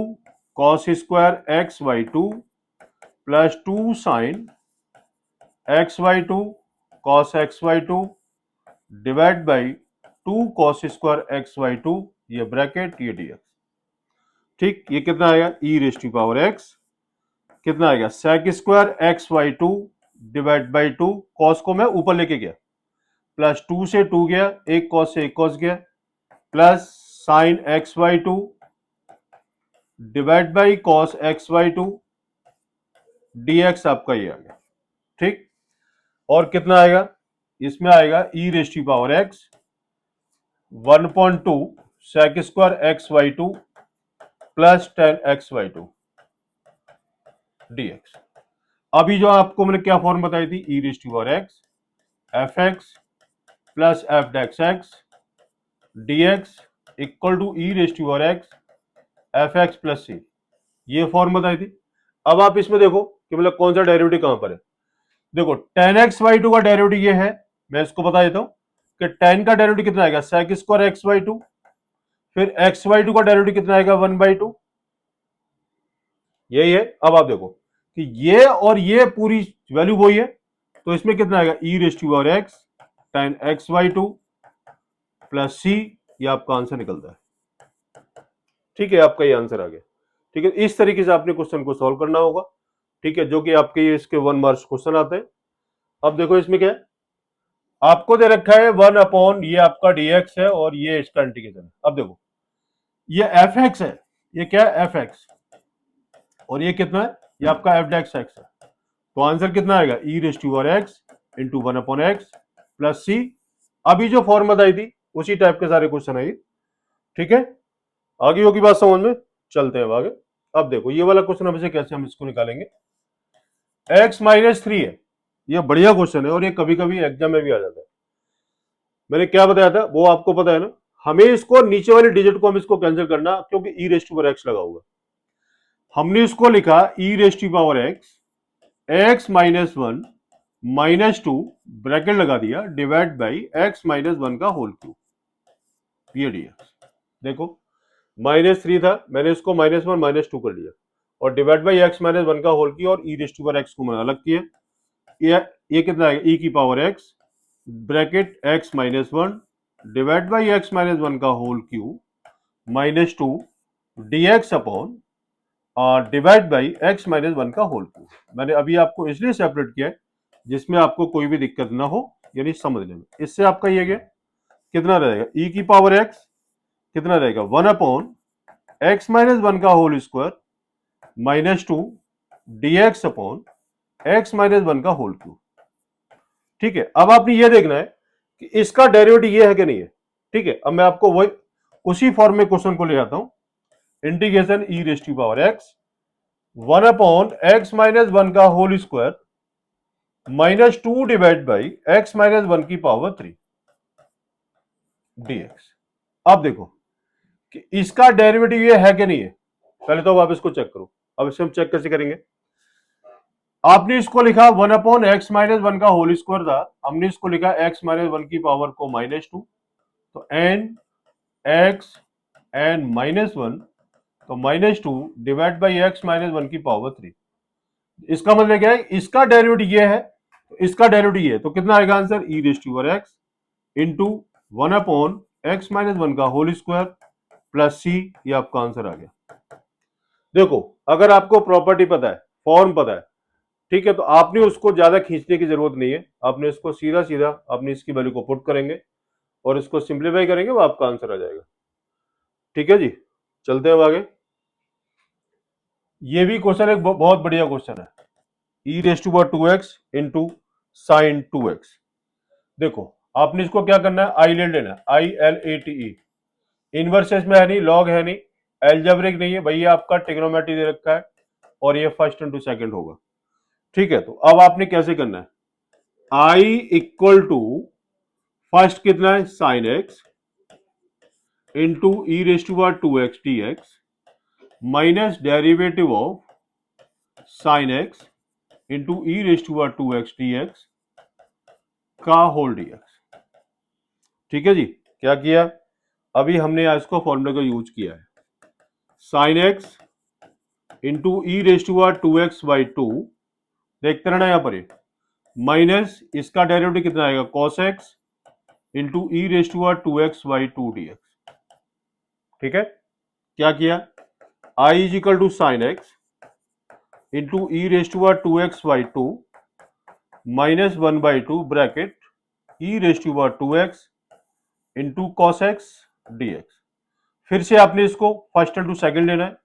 cos square x by two plus two sine x by two cos x by two divide by two cos square x by two, ये ब्रैकेट ये डीएक्स। ठीक, ये कितना आएगा e raise to power x, कितना आएगा sec square x by two divide by two, cos को मैं ऊपर लेके गया, प्लस टू से टू गया, एक कॉस से एक कॉस गया, plus sine x by two divide by cos x by two dx, आपका ये आ गया। ठीक, और कितना आएगा, इसमें आएगा e raise to power x one point two sec square x by two plus ten x by two dx. अभी जो आपको मैंने क्या फॉर्म बताई थी, e raise to power x f x plus f dash x dx equal to e raise to power x f x plus c, ये फॉर्म बताई थी। अब आप इसमें देखो कि मतलब कौन सा डेरिवेटिव कहां पर है। देखो टेन एक्स बाई टू का डेरिवेटिव ये है, मैं इसको बता देता हूं कि टेन का डेरिवेटिव कितना आएगा sec square x by two, फिर एक्स बाई टू का डेरिवेटिव कितना आएगा वन बाई टू, यही है। अब आप देखो कि ये और ये पूरी वैल्यू वही है, तो इसमें कितना आएगा e raise to power x ten x by two plus c, ये आपका आंसर निकलता है। ठीक है, आपका ये आंसर आ गया। ठीक है, इस तरीके से आपने क्वेश्चन को सॉल्व करना होगा। ठीक है, जो कि आपके इसके 1 मार्क्स क्वेश्चन आते हैं। अब देखो इसमें क्या है, आपको दे रखा है वन अपॉन ये आपका डीएक्स है और ये इसका इंटीग्रेशन है। अब देखो ये एफ एक्स है, ये क्या है एफ एक्स, और ये कितना है, ये आपका एफ डेक्स एक्स है, तो आंसर कितना आएगा e raise to power x into one upon x plus c. अभी जो फॉर्मूला आई थी उसी टाइप के सारे क्वेश्चन है ये। ठीक है, आगे होगी बात समझ में, चलते हैं आगे। अब देखो ये वाला क्वेश्चन अब से कैसे हम इसको निकालेंगे, x माइनस थ्री है, ये बढ़िया क्वेश्चन है और ये कभी कभी एग्जाम में भी आ जाता है। मैंने क्या बताया था वो आपको पता है ना, हमें इसको नीचे वाली डिजिट को हम इसको कैंसिल करना, क्योंकि e raise to power x लगा हुआ, हमने इसको लिखा e raise to power x x minus one minus two bracket लगा दिया divide by x minus one का होल क्यूब, ये डीएक्स। देखो माइनस थ्री था, मैंने इसको माइनस वन माइनस टू कर लिया, और divide by x minus one का होल किया और e raised to power x को मैंने अलग किया। ये कितना आएगा, ई की power x bracket x minus one divide by x minus one का whole cube minus two d x upon divide by x minus one का होल क्यू। मैंने अभी आपको इसलिए सेपरेट किया है जिसमें आपको कोई भी दिक्कत ना हो, यानी समझने में। इससे आपका ये गया कितना रहेगा, ई की पावर एक्स कितना रहेगा, one upon x minus one का whole square minus two d x upon x minus one का होल क्यू। ठीक है, अब आपने ये देखना है कि इसका डेरिवेटिव ये है कि नहीं है। ठीक है, अब मैं आपको वही उसी फॉर्म में क्वेश्चन को ले आता हूं, integration e raised to power x one upon x minus one का whole square minus two divide by x minus one की पावर थ्री डीएक्स। अब देखो कि इसका डेरिवेटिव ये है कि नहीं है, पहले तो आप इसको चेक करो। अब इसे हम चेक कैसे करेंगे, आपने इसको लिखा one upon x minus one का होल स्क्वायर था, हमने इसको लिखा एक्स माइनस वन की पावर को माइनस टू, तो n x n minus one तो minus two divide by x minus one की पावर थ्री। इसका मतलब क्या है, इसका डेरिवेटिव ये है तो इसका डेरिवेटिव ये है, तो कितना आएगा answer, e raised to power x into one upon x minus one का होल स्क्वायर प्लस सी। ये आपका आंसर आ गया। देखो अगर आपको प्रॉपर्टी पता है, फॉर्म पता है, ठीक है, तो आपने उसको ज्यादा खींचने की जरूरत नहीं है, आपने इसको सीधा सीधा अपनी इसकी वैल्यू को पुट करेंगे और इसको सिंप्लीफाई करेंगे, वो आपका आंसर आ जाएगा। ठीक है जी, चलते हैं आगे। ये भी क्वेश्चन एक बहुत बढ़िया क्वेश्चन है, e raise to power two x into sine two x. देखो आपने इसको क्या करना है, आई ले लेना है, I L A T E, inverses में है नहीं, लॉग है नहीं, एल्जेब्रिक नहीं है भैया, आपका ट्रिग्नोमेट्री दे रखा है और ये फर्स्ट इंटू सेकंड होगा। ठीक है, तो अब आपने कैसे करना है, आई इक्वल टू फर्स्ट कितना है sine x into e raise to power two x d x minus derivative of sine x into e raise to power two x d x का होल डी एक्स। ठीक है जी, क्या किया, अभी हमने इसको फॉर्मूले को यूज किया है, sine x into e raise to power two x by two, देखते रहना यहां पर, माइनस इसका डेरिवेटिव कितना आएगा, cos x into e raise to power two x by two d x. ठीक है, क्या किया, I is equal to sine x into e raise to power two x by two minus one by two bracket e raise to power two x into cos x d x. फिर से आपने इसको फर्स्ट इंटू सेकंड लेना है,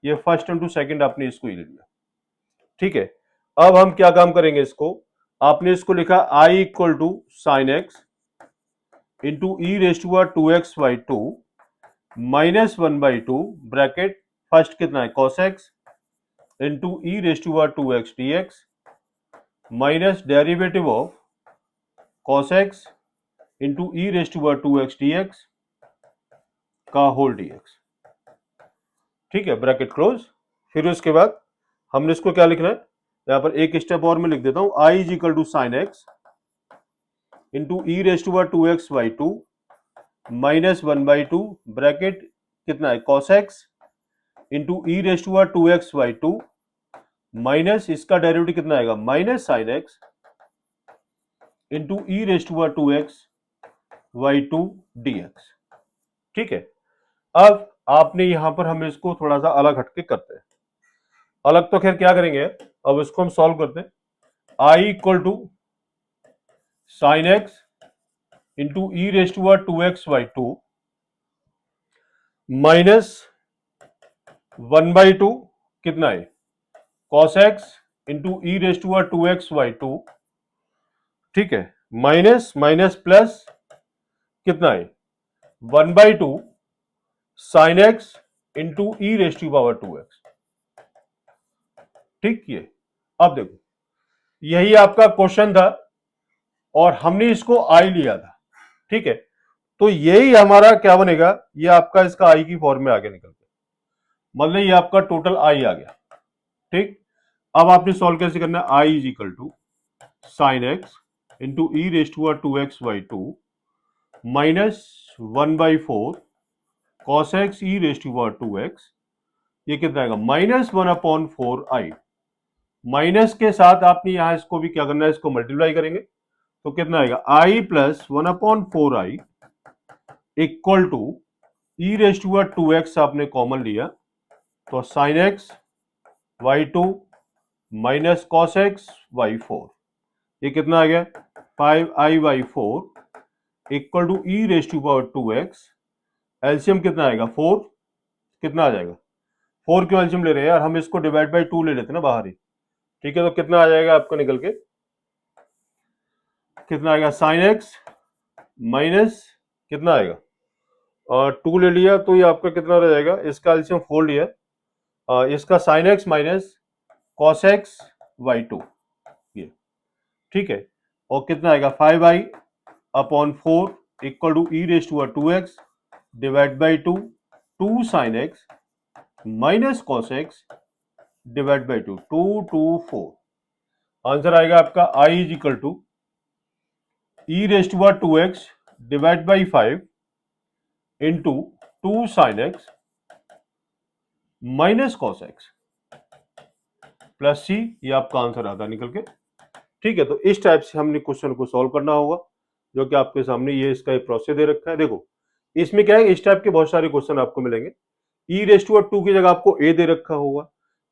ये फर्स्ट इंटू सेकंड आपने इसको ही ले लिया। ठीक है, अब हम क्या काम करेंगे, इसको आपने इसको लिखा I equal to sine x into e raise to power two x by two minus one by two bracket first कितना है cos x into e raise to power two x d x minus derivative of cos x into e raise to power two x d x का होल डी एक्स। ठीक है, ब्रैकेट क्लोज। फिर उसके बाद हमने इसको क्या लिखना है, यहां पर एक स्टेप और मैं लिख देता हूं, I is equal to sine x into e raise to power two x by two minus one by two bracket कितना है cos x into e raise to power two x by two minus इसका डेरिवेटिव कितना आएगा, minus sine x into e raise to power two x by two d x. ठीक है, अब आपने यहां पर हम इसको थोड़ा सा अलग हटके करते हैं, अलग तो खैर क्या करेंगे, अब इसको हम सॉल्व करते हैं, I equal to sine x into e raise to power two x by two minus one by two कितना है cos x into e raise to power two x by two, ठीक है, माइनस माइनस प्लस कितना है one by two sine x into e raise to power two x. ठीक है, अब देखो यही आपका क्वेश्चन था और हमने इसको आई लिया था। ठीक है, तो यही हमारा क्या बनेगा, ये आपका इसका आई की फॉर्म में आगे निकल गया, मतलब ये आपका टोटल आई आ गया। ठीक, अब आपने सॉल्व कैसे करना है, I is equal to sine x into e raise to two x by two minus one by four cos x e raise to two x, ये कितना आएगा -1/4i। माइनस के साथ आपने यहां इसको भी क्या करना है, इसको मल्टीप्लाई करेंगे तो कितना आएगा i plus 1/4i equal to e⁻²x आपने कॉमन लिया तो sin x y2 minus cos x y4, ये कितना आ गया 5i/4 equal to e⁻²x। LCM कितना आएगा 4, कितना आ जाएगा 4 क्यों एलसीएम ले रहे हैं यार, हम इसको डिवाइड बाई 2 ले लेते ना बाहर ही। ठीक है, तो कितना आ जाएगा आपका निकल के, कितना आएगा sin x माइनस कितना आएगा और 2 ले लिया तो ये आपका कितना रह जाएगा, इसका एलसीएम 4 लिया, इसका sin x minus cos x y2, ये ठीक है, और कितना आएगा 5i/4 equal to e⁻²x divide by 2 sin x minus cos x divide by 2 2 4। Answer आएगा आपका i is equal to e⁻²x divide by 5 into 2 sin x minus cos x plus c, ये आपका आंसर आता है निकल के। ठीक है, तो इस टाइप से हमने क्वेश्चन को सॉल्व करना होगा, जो कि आपके सामने ये इसका एक प्रोसेस दे रखा है। देखो इसमें क्या है, इस टाइप के बहुत सारे क्वेश्चन आपको मिलेंगे। e⁻² की जगह आपको a दे रखा होगा,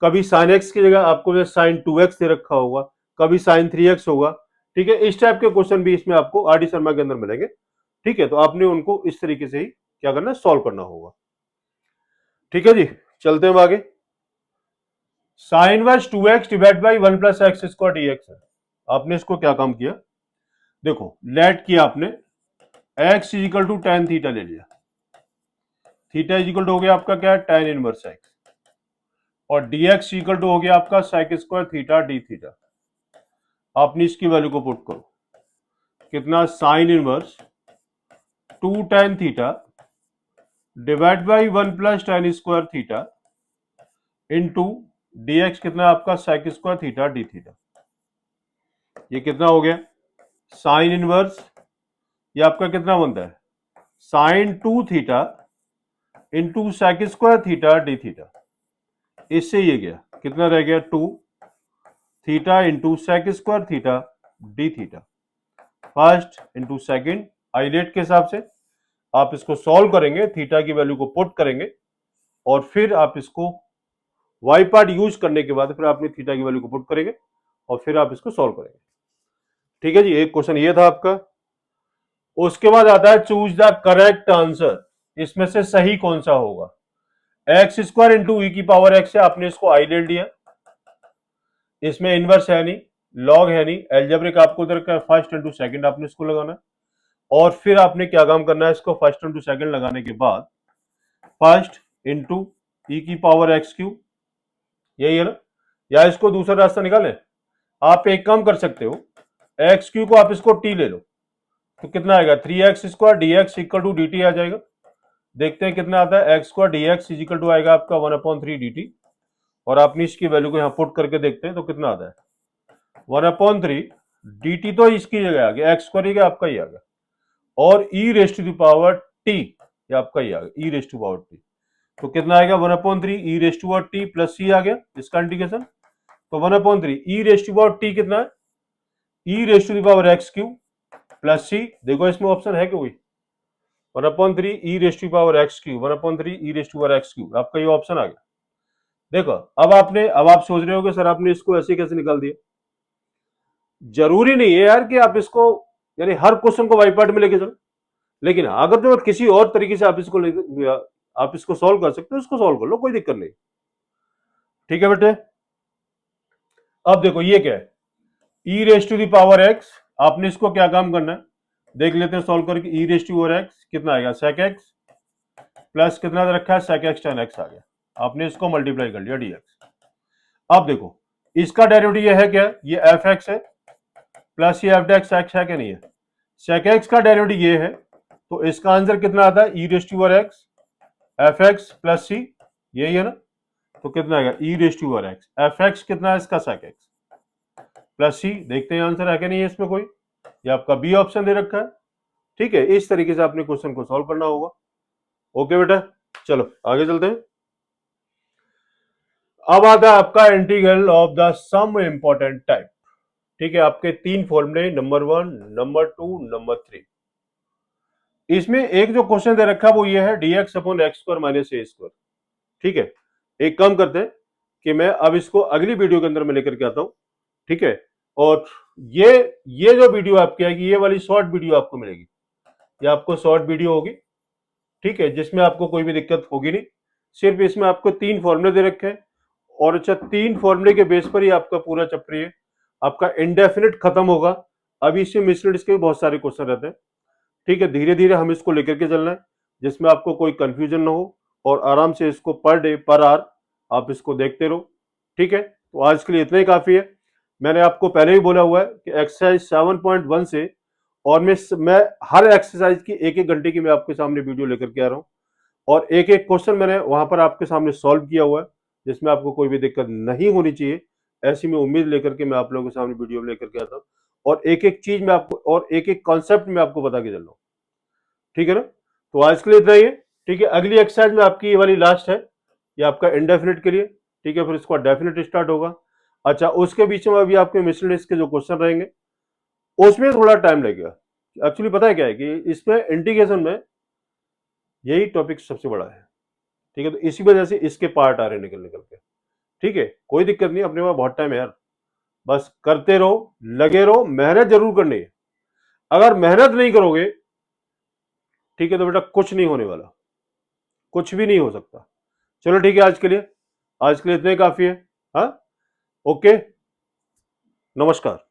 कभी sin x की जगह आपको sin 2x दे रखा होगा, कभी sin 3x होगा। ठीक है, इस टाइप के क्वेश्चन भी इसमें आपको आर डी शर्मा के अंदर मिलेंगे। ठीक है, तो आपने उनको इस तरीके से ही क्या करना है, सॉल्व करना होगा। ठीक है जी, चलते हैं आगे। sin 2x divide by 1 plus x square dx है। आपने इसको क्या काम किया, देखो लेट किया आपने x is equal to tan theta ले लिया, थीटा इज इक्वल टू हो गया आपका क्या है tan इनवर्स x, और dx इक्वल टू हो गया आपका sec square theta d theta. आपने इसकी वैल्यू को पुट करो, कितना sin inverse 2 tan theta divide by 1 plus tan square theta into dx कितना आपका sec square theta d theta. ये कितना हो गया साइन इनवर्स, ये आपका कितना बनता है sine 2 theta into sec square theta d theta. इससे ये गया कितना रह गया 2 theta into sec square theta d theta. First into second ILATE के हिसाब से आप इसको सॉल्व करेंगे, थीटा की वैल्यू को पुट करेंगे और फिर आप इसको वाई पार्ट यूज करने के बाद फिर आपने थीटा की वैल्यू को पुट करेंगे और फिर आप इसको सॉल्व करेंगे। ठीक है जी, एक क्वेश्चन ये था आपका। उसके बाद आता है चूज द करेक्ट आंसर, इसमें से सही कौन सा होगा। एक्स स्क्वायर इंटू ई की पावर एक्स है, आपने इसको आई ले लिया, इसमें इनवर्स है नहीं, लॉग है नहीं, एल्जेब्रिक आपको उधर का फर्स्ट इंटू सेकंड आपने इसको लगाना है और फिर आपने क्या काम करना है, इसको फर्स्ट इंटू सेकंड लगाने के बाद फर्स्ट इंटू ई की पावर एक्स क्यूब, यही है ना। या इसको दूसरा रास्ता निकालें, आप एक काम कर सकते हो, एक्स क्यू को आप इसको टी ले लो तो कितना आएगा 3x square d x equal to d t आ जाएगा। देखते हैं कितना आता है, x square d x is equal to आएगा आपका 1/3 डी टी, और आपने इसकी वैल्यू को यहाँ पुट करके देखते हैं तो कितना आता है 1/3 डी टी, तो इसकी जगह आ गया एक्स स्क्वायर आपका ही आ गया, और e raise to the power t ये आपका ही आ गया e raise to power t, तो कितना आएगा 1/3 e raise to power t plus c आ गया इसका इंटीग्रेशन, तो 1/3 e raise to power t कितना है e raise to the power x cube plus c. देखो इसमें ऑप्शन है कि कोई 1/3 e raise to power x cube 1/3 e raise to power x cube, आपका ये ऑप्शन आ गया। देखो अब आप सोच रहे हो कि सर आपने इसको ऐसे कैसे निकाल दिया। जरूरी नहीं है यार कि आप इसको यानी हर क्वेश्चन को वाई पार्ट में लेके चलो, लेकिन अगर जो किसी और तरीके से आप इसको सॉल्व कर सकते हो, इसको सॉल्व कर लो, कोई दिक्कत नहीं। ठीक है बेटे, अब देखो ये क्या है e raise to the power x, आपने इसको क्या काम करना है देख लेते हैं सॉल्व करके। ई रेस टू पावर एक्स कितना आएगा सेक एक्स प्लस कितना रखा है सेक एक्स tan एक्स आ गया, आपने इसको मल्टीप्लाई कर लिया dx। अब देखो इसका डेरिवेटिव ये है क्या, ये एफ एक्स है प्लस ये एफ एक्स है क्या नहीं है, सेक एक्स का डेरिवेटिव ये है, तो इसका आंसर कितना आता है e raise to power x f x plus c, यही है ना, तो कितना आएगा e raise to power x f x कितना है इसका सेक एक्स प्लस सी। देखते हैं आंसर है क्या नहीं है इसमें कोई, ये आपका बी ऑप्शन दे रखा है। ठीक है, इस तरीके से आपने क्वेश्चन को सॉल्व करना होगा। ओके बेटा, चलो आगे चलते हैं। अब आता है आपका integral of the some important type. ठीक है, आपके तीन फॉर्मूले, नंबर 1, नंबर 2, नंबर 3। इसमें एक जो क्वेश्चन दे रखा है वो ये है dx upon x square minus a square. ठीक है, एक काम करते हैं कि मैं अब इसको अगली वीडियो के अंदर मैं लेकर के आता हूं। ठीक है, और ये ये जो वीडियो आपकी आएगी, ये वाली शॉर्ट वीडियो आपको मिलेगी, ये आपको शॉर्ट वीडियो होगी। ठीक है, जिसमें आपको कोई भी दिक्कत होगी नहीं। सिर्फ इसमें आपको तीन फॉर्मूले दे रखे हैं, और अच्छा, तीन फॉर्मूले के बेस पर ही आपका पूरा चैप्टर है आपका इंडेफिनिट खत्म होगा। अभी इससे मिसलेट्स के भी बहुत सारे क्वेश्चन रहते हैं। ठीक है, धीरे धीरे हम इसको लेकर के चलना है, जिसमें आपको कोई कंफ्यूजन ना हो, और आराम से इसको पर डे पर आवर आप इसको देखते रहो। ठीक है, तो आज के लिए इतना ही काफी है। मैंने आपको पहले ही बोला हुआ है कि एक्सरसाइज 7.1 से, और मैं हर एक्सरसाइज की एक एक घंटे की मैं आपके सामने वीडियो लेकर के आ रहा हूं, और एक एक क्वेश्चन मैंने वहां पर आपके सामने सॉल्व किया हुआ है, जिसमें आपको कोई भी दिक्कत नहीं होनी चाहिए। ऐसी मैं उम्मीद लेकर के मैं आप लोगों के सामने वीडियो लेकर के आता हूँ, और एक एक चीज में आपको, और एक एक कॉन्सेप्ट में आपको बता के चल रहा हूँ। ठीक है ना, तो आज के लिए इतना ही है। ठीक है, अगली एक्सरसाइज में आपकी ये वाली लास्ट है, ये आपका इंडेफिनिट के लिए। ठीक है, फिर इसका डेफिनेट स्टार्ट होगा। अच्छा, उसके बीच में अभी आपके मिसलेनियस के जो क्वेश्चन रहेंगे उसमें थोड़ा टाइम लगेगा। एक्चुअली पता है क्या है कि इसमें इंटीग्रेशन में यही टॉपिक सबसे बड़ा है। ठीक है, तो इसी वजह से इसके पार्ट आ रहे निकल निकल के। ठीक है, कोई दिक्कत नहीं, अपने पास बहुत टाइम है यार, बस करते रहो, लगे रहो, मेहनत जरूर करनी है। अगर मेहनत नहीं करोगे, ठीक है, तो बेटा कुछ नहीं होने वाला, कुछ भी नहीं हो सकता। चलो ठीक है, आज के लिए इतने काफी है। हाँ, ओके, नमस्कार।